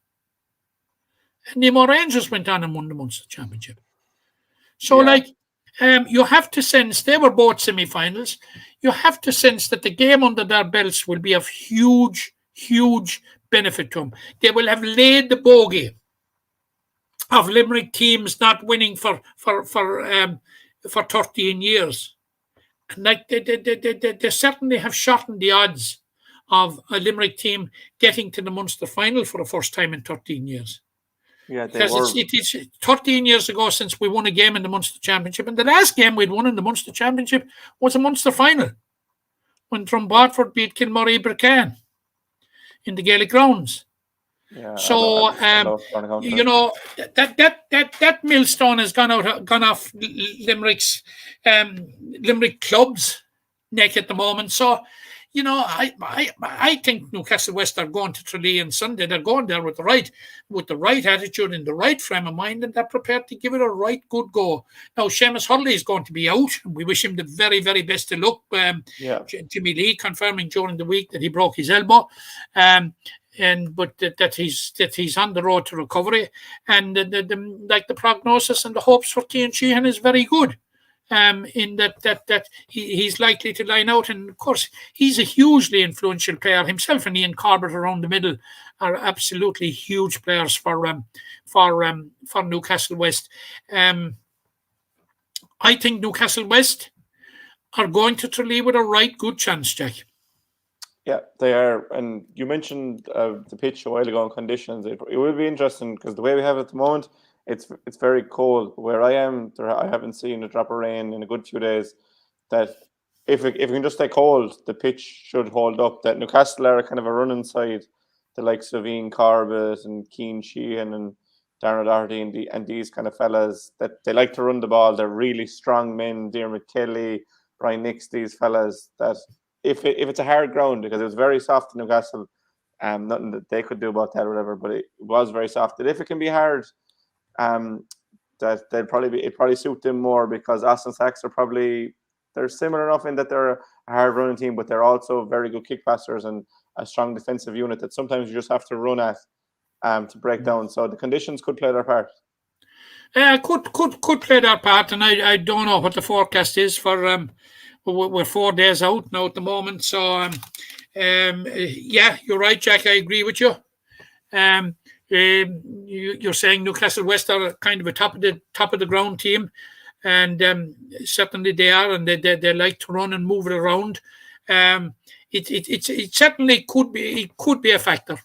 And Nemo Rangers went on and won the Munster Championship. So, yeah. Like, you have to sense, they were both semi-finals, you have to sense that the game under their belts will be of huge, huge benefit to them. They will have laid the bogey of Limerick teams not winning for 13 years. And like, they certainly have shortened the odds of a Limerick team getting to the Munster final for the first time in 13 years.
Yeah,
because it's 13 years ago since we won a game in the Munster Championship, and the last game we'd won in the Munster Championship was a Munster final when Drumbartford beat Kilmallock in the Gaelic grounds.
Yeah,
So
I love Sworn County.
you know that millstone has gone off Limerick club's neck at the moment. So, you know, I think Newcastle West are going to Tralee on Sunday. They're going there with the right attitude and the right frame of mind, and they're prepared to give it a right good go. Now, Seamus Hurley is going to be out, and we wish him the very, very best of luck. Jimmy Lee confirming during the week that he broke his elbow, but that he's on the road to recovery, and the prognosis and the hopes for Cian Sheehan is very good. In that he's likely to line out, and of course he's a hugely influential player himself, and Ian Corbett around the middle are absolutely huge players for Newcastle West. I think Newcastle West are going to Tralee with a right good chance, Jack.
Yeah, they are. And you mentioned the pitch a while ago and conditions. It will be interesting because the way we have it at the moment, it's very cold. Where I am, I haven't seen a drop of rain in a good few days. That if it can just stay cold, the pitch should hold up. That Newcastle are kind of a running side. The likes of Ian Corbett and Cian Sheehan and Darren Doherty and these kind of fellas, that they like to run the ball. They're really strong men. Diarmuid Kelly, Brian Nix, these fellas. That if it's a hard ground, because it was very soft in Newcastle, nothing that they could do about that or whatever. But it was very soft. That if it can be hard, that it probably suit them more, because Austin Sacks they're similar enough in that they're a hard running team, but they're also very good kick passers and a strong defensive unit that sometimes you just have to run at to break down. So the conditions could play their part. Could play their part, and I don't know what the forecast is for. We're 4 days out now at the moment, so yeah, you're right, Jack. I agree with you. You're saying Newcastle West are kind of a top of the ground team, and certainly they are, and they like to run and move it around. It certainly could be a factor.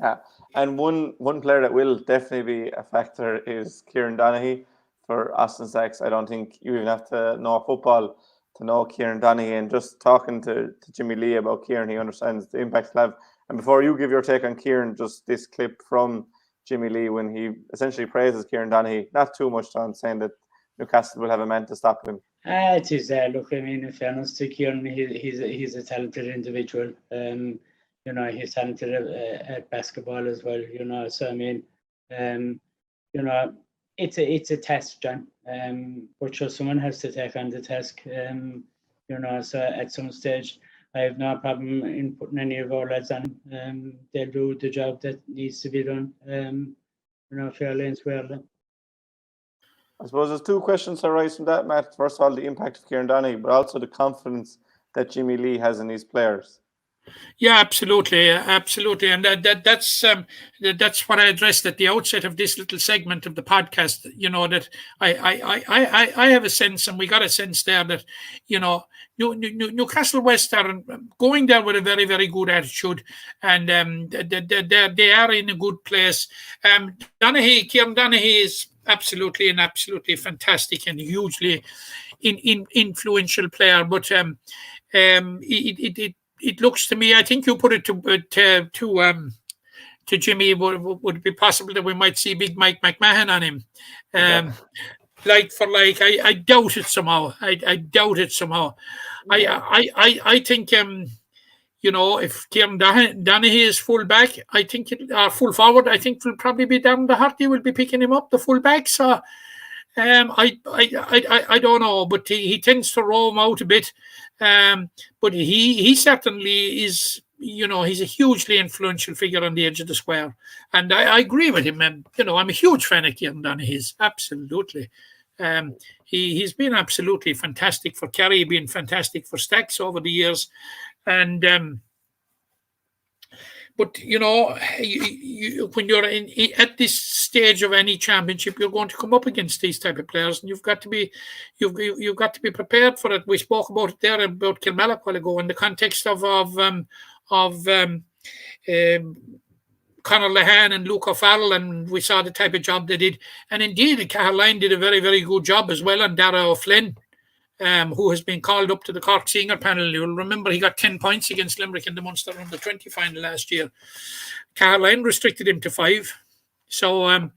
Yeah, and one player that will definitely be a factor is Kieran Donaghy for Austin Sacks. I don't think you even have to know football to know Kieran Donaghy, and just talking to Jimmy Lee about Kieran, he understands the impact he'll have. And before you give your take on Kieran, just this clip from Jimmy Lee when he essentially praises Kieran Donaghy, not too much on saying that Newcastle will have a man to stop him.
It is look, I mean, in fairness to Kieran, he's a talented individual. You know, he's talented at basketball as well. You know, so I mean, you know, it's a test, John. But sure, someone has to take on the task. You know, so at some stage, I have no problem in putting any of our lads on. They'll do the job that needs to be done. You know, fairly and squarely.
I suppose there's two questions that arise from that, Matt. First of all, the impact of Kieran Donaghy, but also the confidence that Jimmy Lee has in his players.
Yeah, absolutely, and that's what I addressed at the outset of this little segment of the podcast. You know, that I have a sense, and we got a sense there that, you know, Newcastle West are going there with a very, very good attitude, and they are in a good place. Kieran Donaghy is absolutely fantastic and hugely influential player, but it looks to me, I think you put it to Jimmy, would it be possible that we might see big Mike McMahon on him? Like for like, I doubt it somehow. I doubt it somehow. I think, you know, if Kieran Donaghy is full back, I think full forward, I think will probably be Darren Doherty will be picking him up, the full back. So I don't know, but he tends to roam out a bit. But he certainly is, you know, he's a hugely influential figure on the edge of the square. And I agree with him. And, you know, I'm a huge fan of Kieran Donaghy. Absolutely. He's been absolutely fantastic for Kerry, been fantastic for Stacks over the years. And but you know, when you're at this stage of any championship, you're going to come up against these type of players, and you've got to be prepared for it. We spoke about it there about Kilmallock a while ago in the context of Conor Lehane and Luke O'Farrell, and we saw the type of job they did. And indeed, Caherline did a very, very good job as well, and Dara O'Flynn. who has been called up to the Cork senior panel. You'll remember he got 10 points against Limerick in the Munster under 20 final last year. Caherline restricted him to 5. So,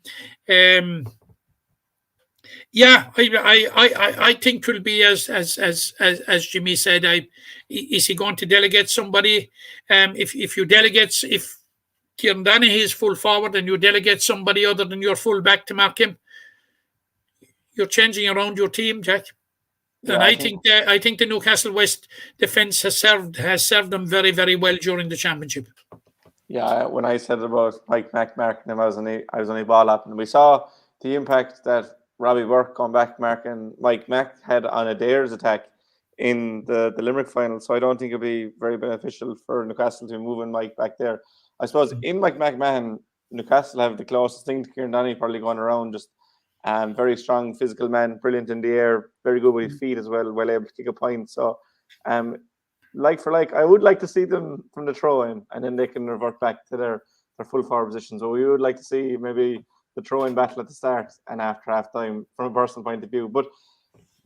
yeah, I think it will be as Jimmy said. Is he going to delegate somebody? If you delegate, if Cian Lynch is full forward and you delegate somebody other than your full back to mark him, you're changing around your team, Jack.
Yeah,
and I think the Newcastle West defence has served them very, very well during the championship.
Yeah, when I said about Mike Mack marking him, I was only ball up, and we saw the impact that Robbie Burke going back marking Mike Mack had on Adair's attack in the Limerick final. So I don't think it'll be very beneficial for Newcastle to be moving Mike back there. I suppose in Mike McMahon, Newcastle have the closest thing to Cian Lynch probably going around. Just very strong physical man, brilliant in the air, very good with his feet as well, well able to kick a point. So like for like, I would like to see them from the throw-in, and then they can revert back to their full forward position. So we would like to see maybe the throw-in battle at the start and after half-time from a personal point of view. But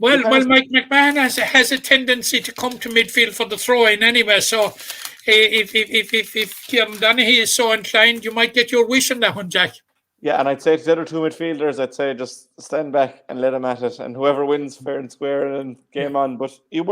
Well, Mike McMahon has a tendency to come to midfield for the throw-in anyway. So if Cian Lynch is so inclined, you might get your wish on that one, Jack.
Yeah, and I'd say to the other two midfielders, I'd say just stand back and let them at it, and whoever wins fair and square and game on. But you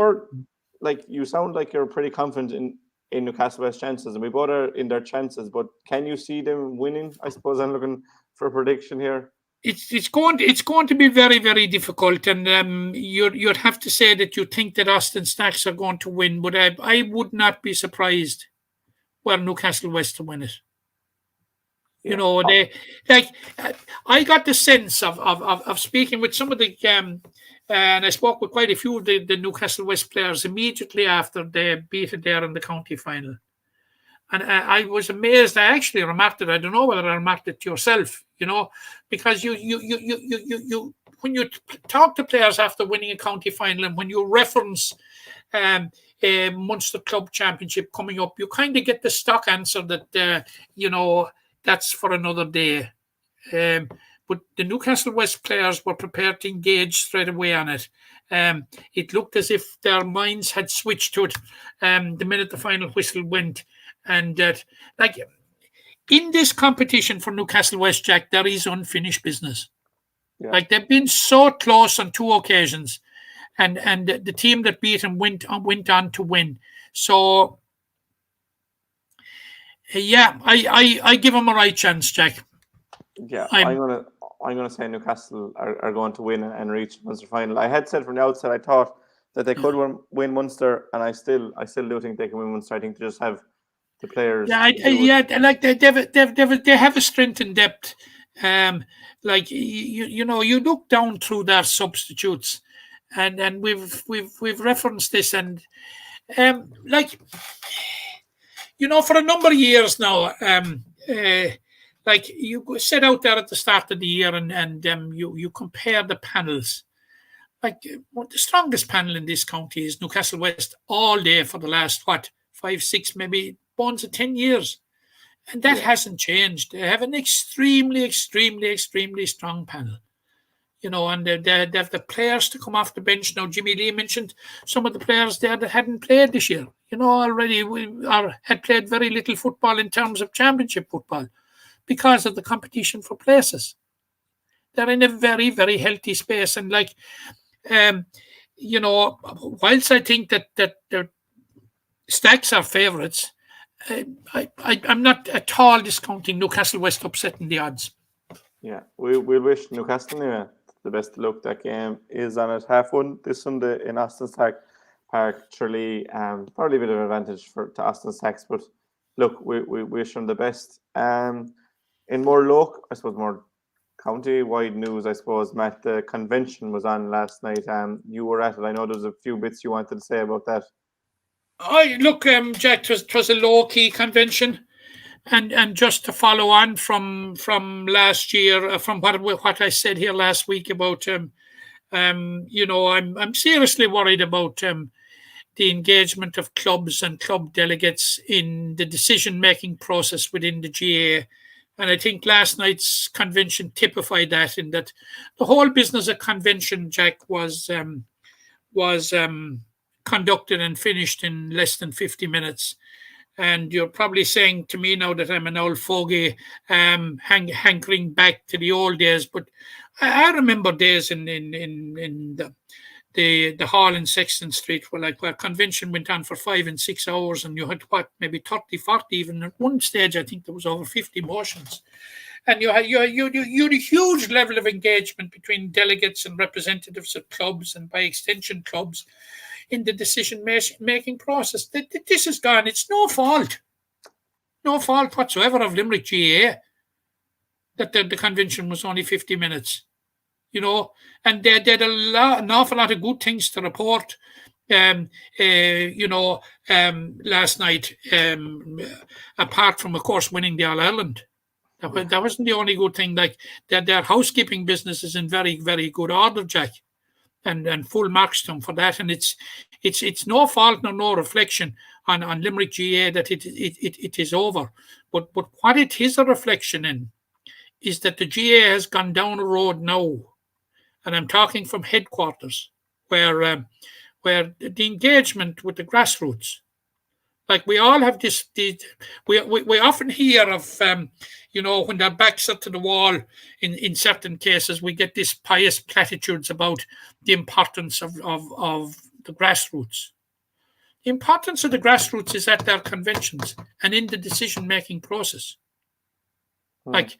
sound like you're pretty confident in Newcastle West chances, and we both are in their chances. But can you see them winning? I suppose I'm looking for a prediction here.
It's going to be very, very difficult, and you'd have to say that you think that Austin Stacks are going to win, but I would not be surprised were Newcastle West to win it. You know, I got the sense of speaking with some of the and I spoke with quite a few of the Newcastle West players immediately after they beat it there in the county final. And I was amazed. I actually remarked it. I don't know whether I remarked it to yourself, you know, because you when you talk to players after winning a county final, and when you reference a Munster Club Championship coming up, you kind of get the stock answer that that's for another day. But the Newcastle West players were prepared to engage straight away on it. It looked as if their minds had switched to it the minute the final whistle went. And in this competition for Newcastle West, Jack, there is unfinished business. Yeah. They've been so close on 2 occasions, and the team that beat them went on to win. So, yeah, I give them a right chance, Jack.
Yeah, I'm gonna say Newcastle are going to win and reach the Munster final. I had said from the outset I thought that they could win Munster, and I still do think they can win Munster. I think they just have the players.
Yeah, they have a strength in depth. You look down through their substitutes, and we've referenced this, and for a number of years now, you set out there at the start of the year, and you compare the panels. The strongest panel in this county is Newcastle West all day for the last 5, 6, maybe bonds of 10 years. And that hasn't changed. They have an extremely, extremely, extremely strong panel. And they have the players to come off the bench. Now, Jimmy Lee mentioned some of the players there that hadn't played this year. Already had played very little football in terms of championship football because of the competition for places. They're in a very, very healthy space. And whilst I think that the Stacks are favourites, I'm not at all discounting Newcastle West upsetting the odds.
Yeah, we'll wish Newcastle the best of luck. That game is on at 1:30 this Sunday in Austin Park, Tralee. Probably a bit of an advantage to Austin Stacks, but look, we wish them the best. In more more county-wide news, I suppose, Matt, the convention was on last night. You were at it. I know there's a few bits you wanted to say about that.
Jack, it was a low-key convention, and just to follow on from last year, from what I said here last week about, I'm seriously worried about the engagement of clubs and club delegates in the decision-making process within the GAA. And I think last night's convention typified that, in that the whole business of convention, Jack, was was conducted and finished in less than 50 minutes. And you're probably saying to me now that I'm an old fogey, hankering back to the old days. But I remember days in the hall in Sexton Street where convention went on for 5 and 6 hours, and you had maybe 30, 40, even at one stage I think there was over 50 motions. And you had a huge level of engagement between delegates and representatives of clubs, and by extension clubs, in the decision-making process. This is gone. It's no fault whatsoever of Limerick GAA that the convention was only 50 minutes. And they did an awful lot of good things to report. Last night, apart from, of course, winning the All-Ireland. That wasn't the only good thing. Like their housekeeping business is in very, very good order, Jack, and full marks to them for that. And it's no fault nor no reflection on Limerick GAA that it is over. But what it is a reflection in is that the GAA has gone down a road now, and I'm talking from headquarters, where the engagement with the grassroots, like we all have this, we often hear of, when their backs are to the wall, in certain cases, we get these pious platitudes about the importance of the grassroots. The importance of the grassroots is at their conventions and in the decision-making process. Like,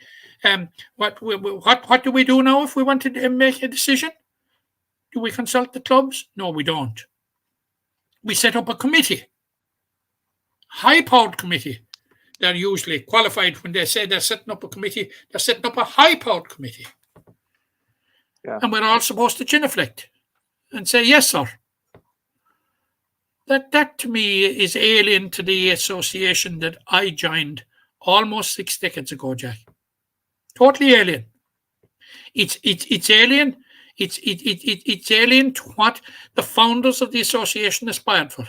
what do we do now if we want to make a decision? Do we consult the clubs? No, we don't. We set up a committee, high-powered committee. They're usually qualified when they say they're setting up a committee. They're setting up a high-powered committee. Yeah. And we're all supposed to genuflect and say, yes, sir. That to me is alien to the association that I joined almost 6 decades ago, Jack. Totally alien. It's alien. It's alien to what the founders of the association aspired for.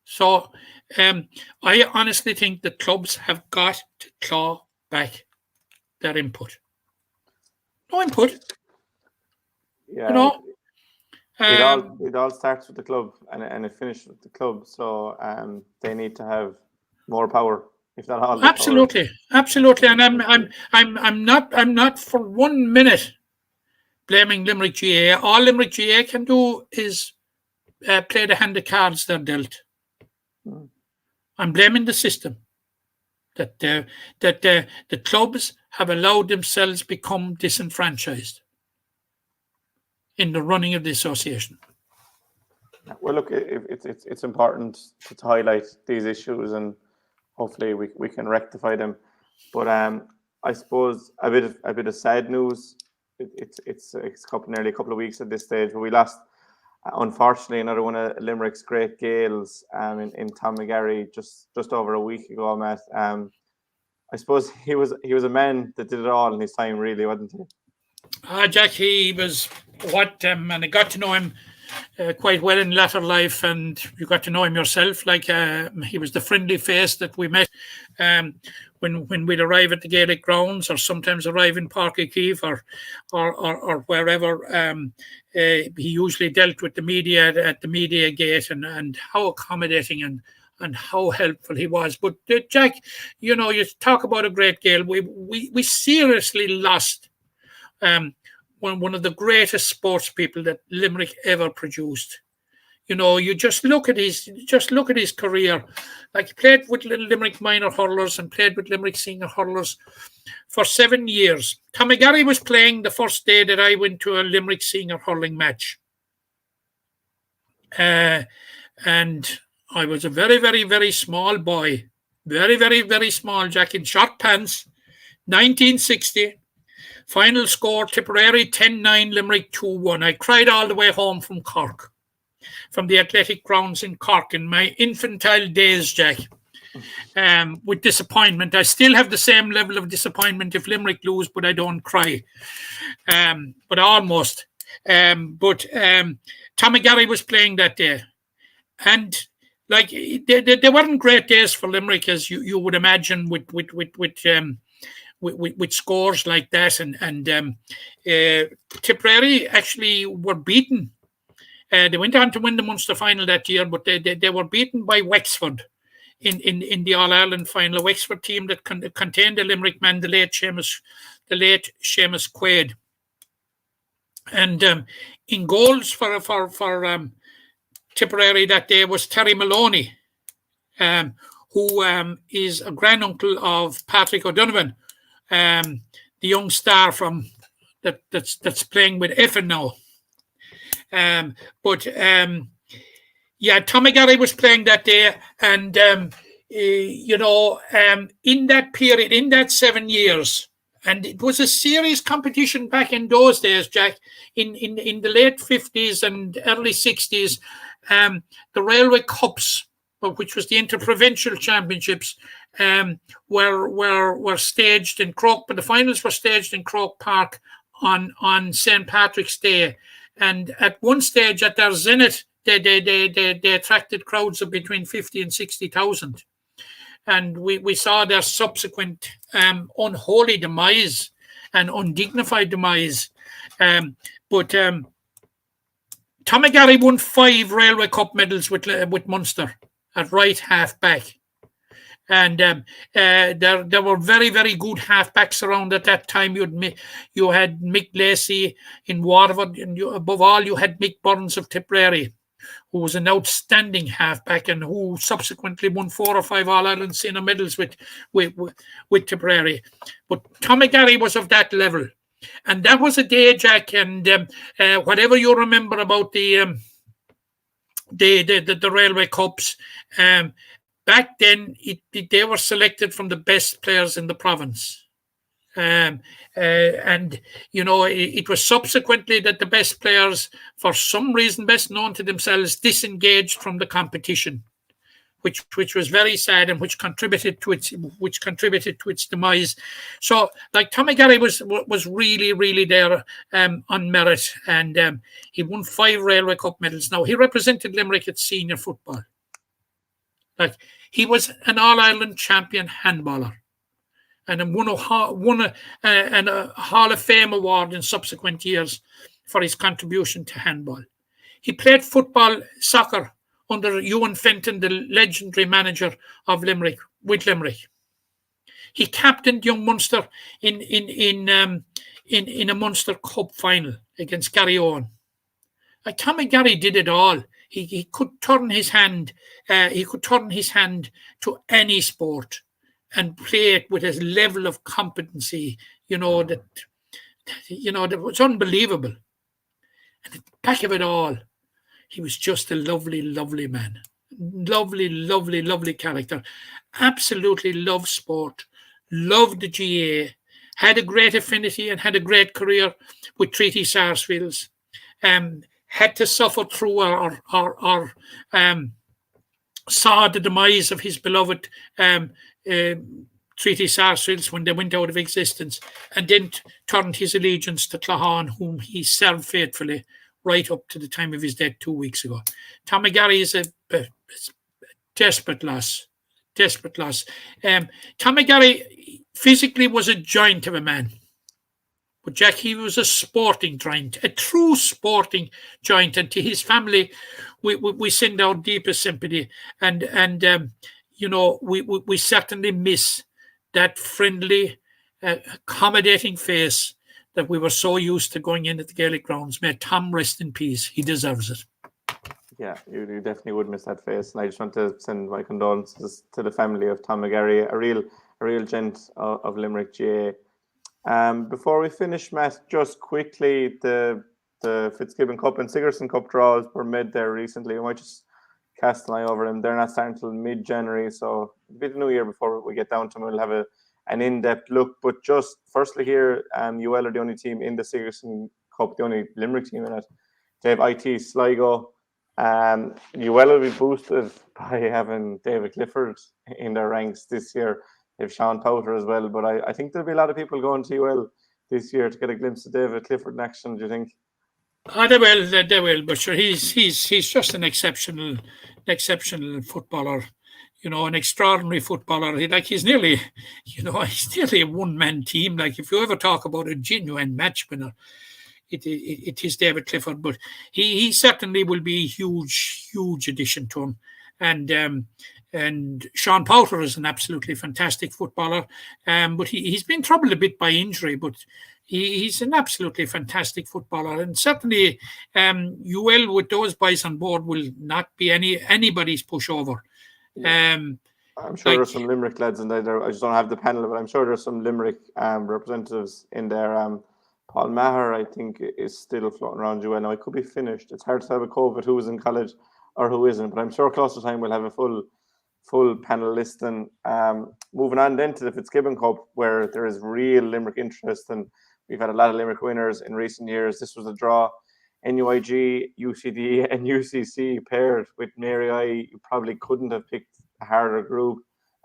So I honestly think that clubs have got to claw back their input. No input.
Yeah. It all starts with the club and it finishes with the club. So they need to have more power, if not all.
Absolutely, absolutely. And I'm not for 1 minute blaming Limerick GAA. All Limerick GAA can do is play the hand of cards they're dealt. I'm blaming the system that the clubs have allowed themselves become disenfranchised in the running of the association.
Well, look, it's important to highlight these issues, and hopefully we can rectify them. But I suppose a bit of sad news. It's nearly a couple of weeks at this stage, but we lost, unfortunately, another one of Limerick's great Gaels in Tom McGarry just over a week ago, Matt. I suppose he was a man that did it all in his time, really, wasn't he?
Jack, he was and I got to know him quite well in latter life, and you got to know him yourself. Like he was the friendly face that we met when we'd arrive at the Gaelic grounds, or sometimes arrive in Park O'Keefe or wherever. He usually dealt with the media at the media gate, and how accommodating and how helpful he was. But Jack, you talk about a great Gael. We seriously lost one of the greatest sports people that Limerick ever produced. You just look at his career. Like, he played with Limerick minor hurlers and played with Limerick senior hurlers for 7 years. Tom McGarry was playing the first day that I went to a Limerick senior hurling match. And I was a very, very, very small boy. Very, very, very small, Jack, in short pants. 1960. Final score, Tipperary 10-9, Limerick 2-1. I cried all the way home from Cork, from the athletic grounds in Cork in my infantile days, Jack, with disappointment. I still have the same level of disappointment if Limerick lose, but I don't cry, but almost. But Tom McGarry was playing that day, and like they weren't great days for Limerick, as you would imagine, with scores like that, and Tipperary actually were beaten They went on to win the Munster final that year, but they were beaten by Wexford in the All-Ireland final. A Wexford team that contained the Limerick man, the late Seamus Quaid. And in goals for Tipperary that day was Terry Maloney, who is a granduncle of Patrick O'Donovan, the young star from that's playing with Effin now. Tommy Gary was playing that day, and in that period, in that 7 years, and it was a serious competition back in those days, Jack. In the late 50s and early 60s, the Railway Cups, which was the interprovincial championships, were staged in Croke, but the finals were staged in Croke Park on St. Patrick's Day. And at one stage, at their zenith, they attracted crowds of between 50 and 60,000. And we saw their subsequent unholy demise and undignified demise. But Tommy Gary won 5 Railway Cup medals with Munster at right half back. And there were very, very good halfbacks around at that time. You had Mick Lacey in Waterford, and above all, you had Mick Burns of Tipperary, who was an outstanding halfback and who subsequently won 4 or 5 All-Ireland senior medals with Tipperary. But Tommy Gary was of that level. And that was a day, Jack, and whatever you remember about the Railway Cups, back then, they were selected from the best players in the province. And, it was subsequently that the best players, for some reason best known to themselves, disengaged from the competition, which was very sad and which contributed to its demise. So, like, Tommy Gary was really, really there on merit, and he won 5 Railway Cup medals. Now, he represented Limerick at senior football. Like, he was an All-Ireland champion handballer and won a Hall of Fame award in subsequent years for his contribution to handball. He played soccer under Ewan Fenton, the legendary manager of Limerick, with Limerick. He captained young Munster in a Munster Cup final against Garryowen. Tommy Gary did it all. He could turn his hand. He could turn his hand to any sport and play it with a level of competency, that was unbelievable. And at the back of it all, he was just a lovely, lovely man. Lovely, lovely, lovely character. Absolutely loved sport. Loved the GA. Had a great affinity and had a great career with Treaty Sarsfields. Had to suffer through or saw the demise of his beloved Treaty Sarsfields when they went out of existence, and then turned his allegiance to Clahan, whom he served faithfully right up to the time of his death 2 weeks ago. Tommy Gary is a desperate loss. Desperate loss. Tommy Gary physically was a giant of a man. But Jack, he was a sporting giant, a true sporting giant, and to his family, we send our deepest sympathy, and we certainly miss that friendly, accommodating face that we were so used to going in at the Gaelic grounds. May Tom rest in peace. He deserves it.
Yeah, you definitely would miss that face, and I just want to send my condolences to the family of Tom McGarry, a real gent of Limerick GA. Before we finish, Matt, just quickly, the Fitzgibbon Cup and Sigerson Cup draws were made there recently. We might just cast an eye over them. They're not starting until mid-January, so it'll be the new year before we get down to them. We'll have an in-depth look. But just firstly here, UL are the only team in the Sigerson Cup, the only Limerick team in it. They have IT Sligo. UL will be boosted by having David Clifford in their ranks this year. They have Sean Powter as well, but I think there'll be a lot of people going to UL this year to get a glimpse of David Clifford in action. Do you think?
They will. But sure, he's just an exceptional footballer. An extraordinary footballer. He's nearly a one-man team. Like, if you ever talk about a genuine match winner, it is David Clifford, but he certainly will be a huge addition to him. And Sean Powter is an absolutely fantastic footballer, but he's been troubled a bit by injury, but he's an absolutely fantastic footballer, and certainly UL with those boys on board will not be anybody's pushover.
I'm sure there's some Limerick lads in there. I just don't have the panel, but I'm sure there's some Limerick representatives in there. Paul Maher, I think, is still floating around UL. Now, it could be finished. It's hard to have a COVID who is in college or who isn't, but I'm sure close to time we'll have a full panel listing. Moving on then to the Fitzgibbon Cup, where there is real Limerick interest, and we've had a lot of Limerick winners in recent years. This was a draw. NUIG, UCD and UCC paired with Mary I. You probably couldn't have picked a harder group.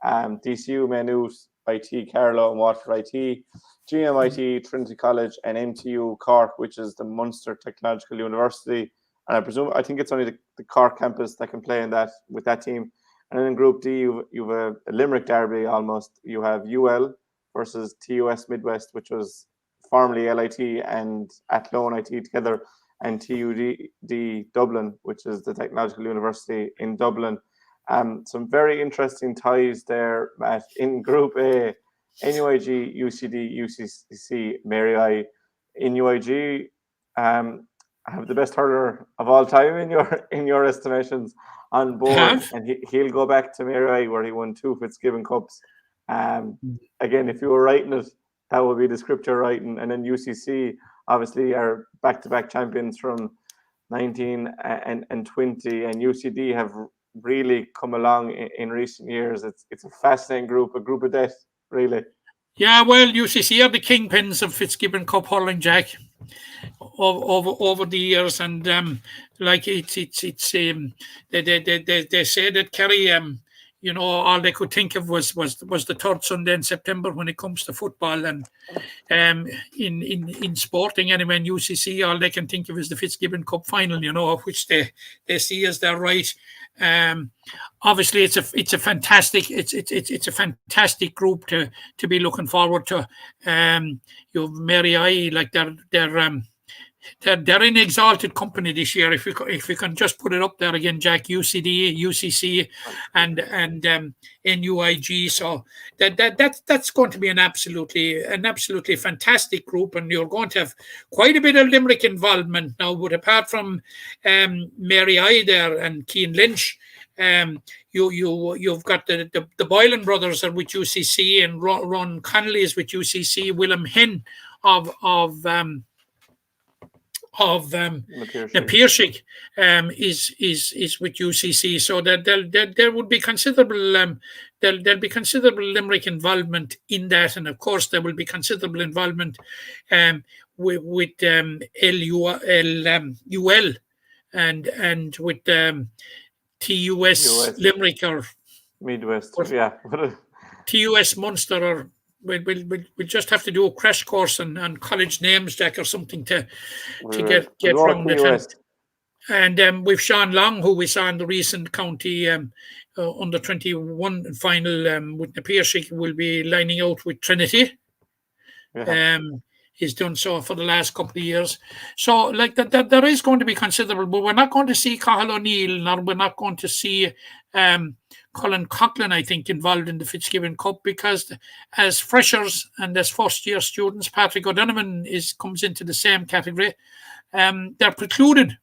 DCU, Maynooth, IT, Carlow and Waterford IT, GMIT, Trinity College and MTU Cork, which is the Munster Technological University. And I think it's only the Cork campus that can play in that with that team. And then in Group D, you've a Limerick derby almost. You have UL versus TUS Midwest, which was formerly LIT and Athlone IT together, and TUD Dublin, which is the Technological University in Dublin. Some very interesting ties there, Matt. In Group A, NUIG, UCD, UCC, Mary I. In UIG, have the best hurler of all time in your estimations on board, and he'll go back to Mary I, where he won 2 Fitzgibbon Cups. Again, if you were writing it, that would be the script you're writing. And then UCC obviously are back-to-back champions from 19 and 20, and UCD have really come along in recent years. It's a fascinating group, a group of death, really. Yeah,
well, UCC are the kingpins of Fitzgibbon Cup hurling, Jack, over the years, and like it's they say that Kerry, you know, all they could think of was the third Sunday in September when it comes to football, and in sporting anyway. In UCC, all they can think of is the Fitzgibbon Cup final, you know, which they see as their right. Obviously, it's a fantastic group to be looking forward to. You have Mary I, like they're in exalted company this year. If we can just put it up there again, Jack, UCD, UCC, and NUIG. So that's going to be an absolutely fantastic group, and you're going to have quite a bit of Limerick involvement now. But apart from Mary I there and Cian Lynch, you've got the Boylan brothers are with UCC, and Ron Connolly is with UCC. Willem Hen of the Piercing is with UCC, so there would be considerable there'll be considerable Limerick involvement in that, and of course there will be considerable involvement with UL and with TUS Limerick or
Midwest,
TUS Munster, or we'll just have to do a crash course on college names, Jack, or something to get around it. And we've Sean Long, who we saw in the recent county under 21 final with the Piercing, will be lining out with Trinity. He's done so for the last couple of years. So, like that, there is going to be considerable, but we're not going to see Cathal O'Neill, nor we're not going to see Colin Coughlin, I think, involved in the Fitzgibbon Cup, because as freshers and as first-year students, Patrick O'Donovan comes into the same category. They're precluded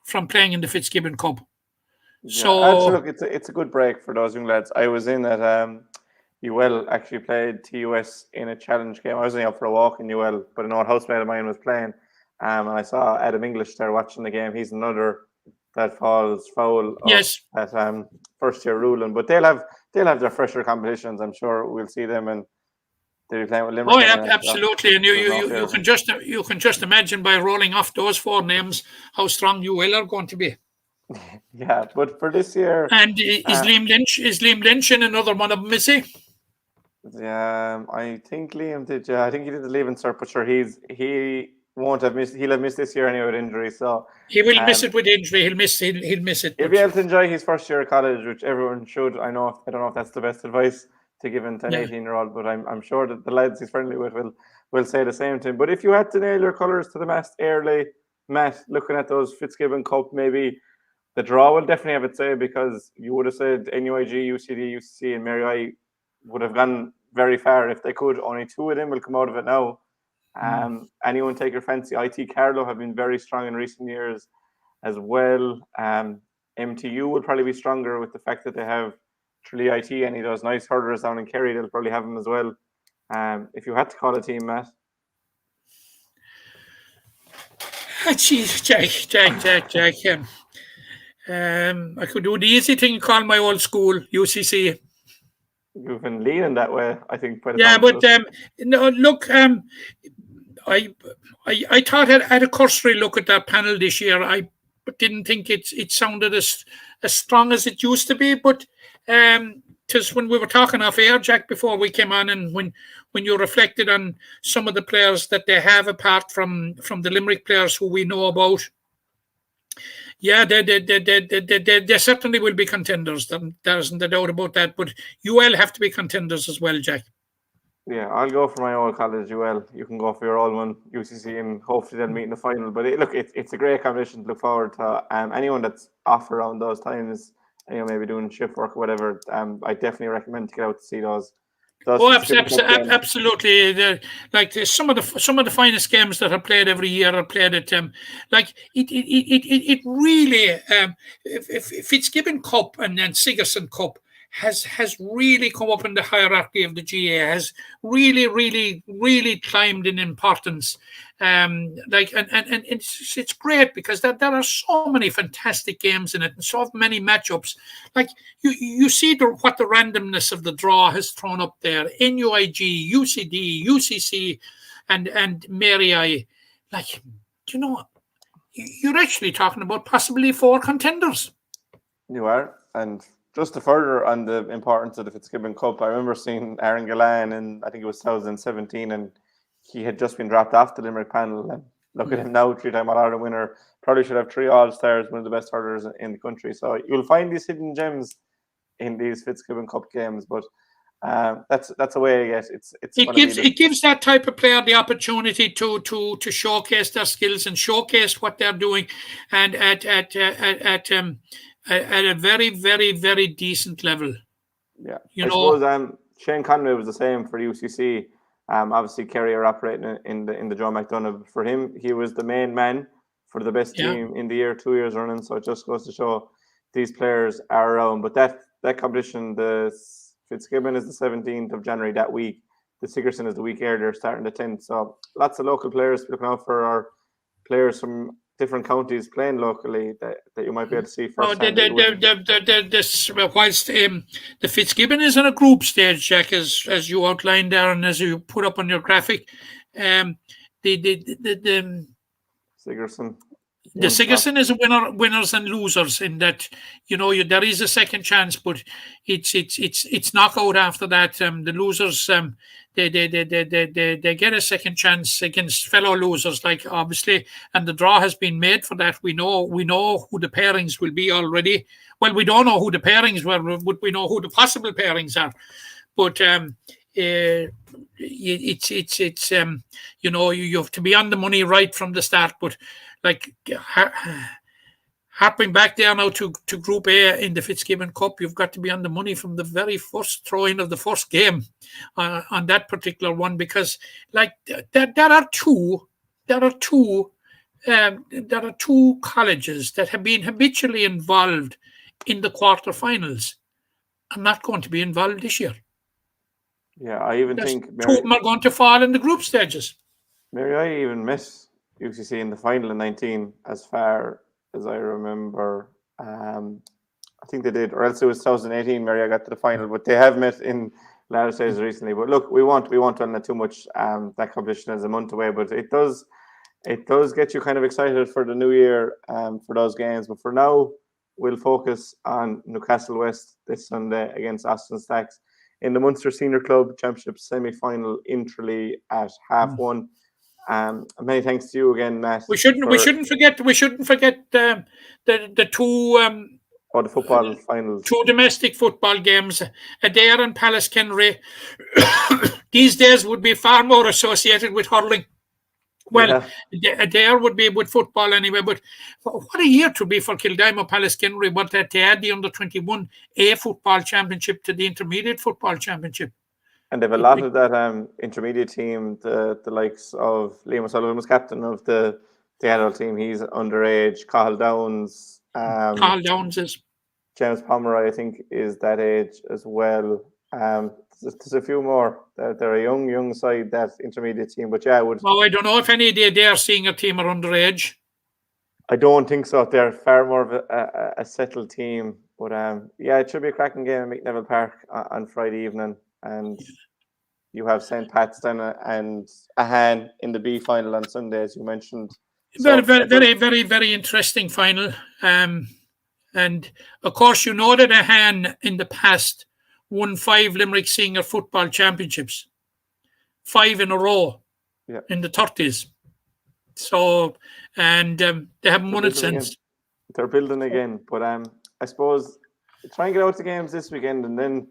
from playing in the Fitzgibbon Cup. So,
look, it's a good break for those young lads. I was in at UL actually played TUS in a challenge game. I was only out for a walk in UL, but an old housemate of mine was playing, and I saw Adam English there watching the game. He's another that falls foul at first year ruling, but they'll have their fresher competitions. I'm sure we'll see them, and they'll be playing with Limerick.
Oh yeah, absolutely. And you can just imagine by rolling off those 4 names how strong UL are going to be.
Yeah, but for this year,
and is Liam Lynch in another one of them, is he?
Yeah, I think Liam did. Yeah, I think he did the leaving cert, but sure, he won't have missed. He'll have missed this year anyway with injury. So
he will miss it with injury. He'll miss it.
He'll be able to enjoy his first year of college, which everyone should. I don't know if that's the best advice to give in to an
Yeah.
18-year-old, but I'm sure that the lads he's friendly with will say the same to him. But if you had to nail your colours to the mast early, Matt, looking at those Fitzgibbon Cup, maybe the draw will definitely have its say, because you would have said NUIG, UCD, UCC, and Mary I would have gone very far if they could. Only 2 of them will come out of it now. Anyone take your fancy? IT Carlow have been very strong in recent years as well. MTU will probably be stronger with the fact that they have Tralee IT and he does nice hurlers down in Kerry. They'll probably have him as well. If you had to call a team, Matt.
Jeez, Jack. I could do the easy thing and call my old school UCC.
You've been leaning that way, I think.
Yeah, but no, look, I thought I had a cursory look at that panel this year. I didn't think it sounded as strong as it used to be, but just when we were talking off air, Jack, before we came on, and when you reflected on some of the players that they have apart from the Limerick players who we know about, yeah, they certainly will be contenders. There isn't a doubt about that. But UL have to be contenders as well, Jack.
Yeah, I'll go for my old college UL. You can go for your old one, UCC, and hopefully they'll meet in the final. But it's a great competition to look forward to. Anyone that's off around those times, maybe doing shift work or whatever, I definitely recommend to get out to see those.
Absolutely. Some of the finest games that are played every year are played at it really Fitzgibbon Cup and then Sigerson Cup has really come up in the hierarchy of the GA, has really climbed in importance. And it's great because there are so many fantastic games in it and so many matchups. Like you see what the randomness of the draw has thrown up there. NUIG, UCD, UCC, and Mary I. Like, you know, you're actually talking about possibly 4 contenders.
You are, and just to further on the importance of the Fitzgibbon Cup, I remember seeing Aaron Gillan in, I think it was 2017, and he had just been dropped off the Limerick panel. And look at him now, 3-time All-Ireland winner. Probably should have 3 All-Stars, one of the best hurlers in the country. So you'll find these hidden gems in these Fitzgibbon Cup games. But that's a way, I guess.
It gives that type of player the opportunity to showcase their skills and showcase what they're doing, and at a very, very, very decent level.
Yeah, I suppose Shane Conway was the same for UCC. Obviously, Kerry are operating in the Joe McDonough. For him, he was the main man for the best team in the year, 2 years running. So it just goes to show these players are around. But that competition, the Fitzgibbon is the 17th of January that week. The Sigerson is the week earlier, starting the 10th. So lots of local players looking out for our players from different counties playing locally that you might be able to see first.
Whilst the Fitzgibbon is in a group stage, Jack, as you outlined there and as you put up on your graphic, the
Sigerson.
The Sigerson is a winners and losers in that, there is a second chance, but it's knockout after that. The losers, they get a second chance against fellow losers, like obviously, and the draw has been made for that. We know who the pairings will be already. Well, we don't know who the pairings were, but we know who the possible pairings are. But it's you have to be on the money right from the start. But like harping back there now to Group A in the Fitzgibbon Cup, you've got to be on the money from the very first throw-in of the first game on that particular one, because like there are two colleges that have been habitually involved in the quarterfinals and not going to be involved this year.
Yeah, I even think
two of them are going to fall in the group stages.
Mary I even missed UCC in the final in 19, as far as I remember. I think they did, or else it was 2018. Mary I got to the final, but they have met in latter stages recently. But look, we won't run that too much. That competition is a month away, but it does get you kind of excited for the new year for those games. But for now, we'll focus on Newcastle West this Sunday against Austin Stacks in the Munster Senior Club Championship semi-final in Tralee at 1:30. Many thanks to you again, Matt.
We shouldn't forget the two
Oh, the football finals.
2 domestic football games, Adair and Palace Kenry. These days would be far more associated with hurling. Well, Adair would be with football anyway, but what a year to be for Kildime Palace Kenry, but that they had the under-21A football championship to the intermediate football championship.
And they have a lot of that intermediate team, the likes of Liam O'Sullivan was captain of the adult team. He's underage. Cahill Downs.
Cahill Downs is.
James Pomeroy, I think, is that age as well. There's a few more. They're a young side, that intermediate team. But yeah,
I don't know if any of their senior team are underage.
I don't think so. They're far more of a settled team. But yeah, it should be a cracking game at McNeville Park on Friday evening. And you have St. Pat's then and Ahan in the B final on Sunday, as you mentioned.
Very interesting final. And of course, you know that Ahan in the past won 5 Limerick Senior Football Championships, 5 in a row in the 30s. So, and they haven't won it since.
Again. They're building again. But I suppose try and get out to games this weekend, and then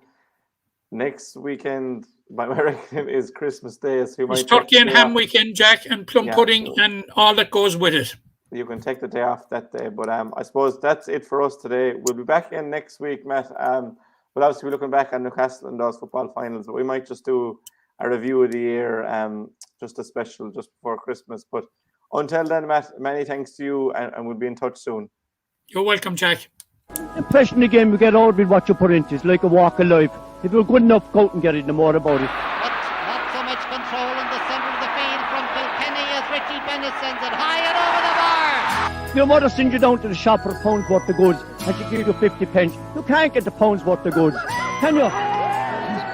next weekend, my reckoning is Christmas Day. So
it's turkey and ham weekend, Jack, and plum pudding and all that goes with it.
You can take the day off that day. But I suppose that's it for us today. We'll be back in next week, Matt. But obviously, we're looking back on Newcastle and those football finals. But we might just do a review of the year, just a special just before Christmas. But until then, Matt, many thanks to you, and we'll be in touch soon.
You're welcome, Jack.
The impression again we get out with what you put into it's like a walk of life. If you're good enough, go out and get it, no more about it.
Not so much control in the centre of the field from Kilkenny as Richie Bennett sends it high and over the bar.
Your mother sends you down to the shop for a pound's worth of goods and she gives you 50 pence. You can't get the pound's worth of goods, can you?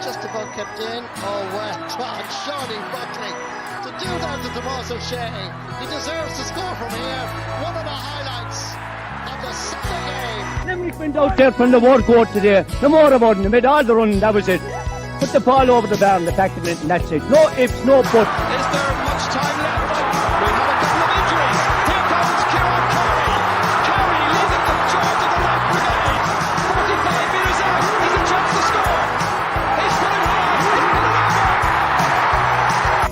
Just about kept in. Oh, well done, Johnny Buckley. To do that to Tommaso Sheahy. He deserves to score from here. One of the highlights of the Sunday game.
Limerick went out there from the word court today. No more about it. They made all the running, that was it. Put the ball over the bar and the back of it, and that's it. No ifs, no buts.
Is there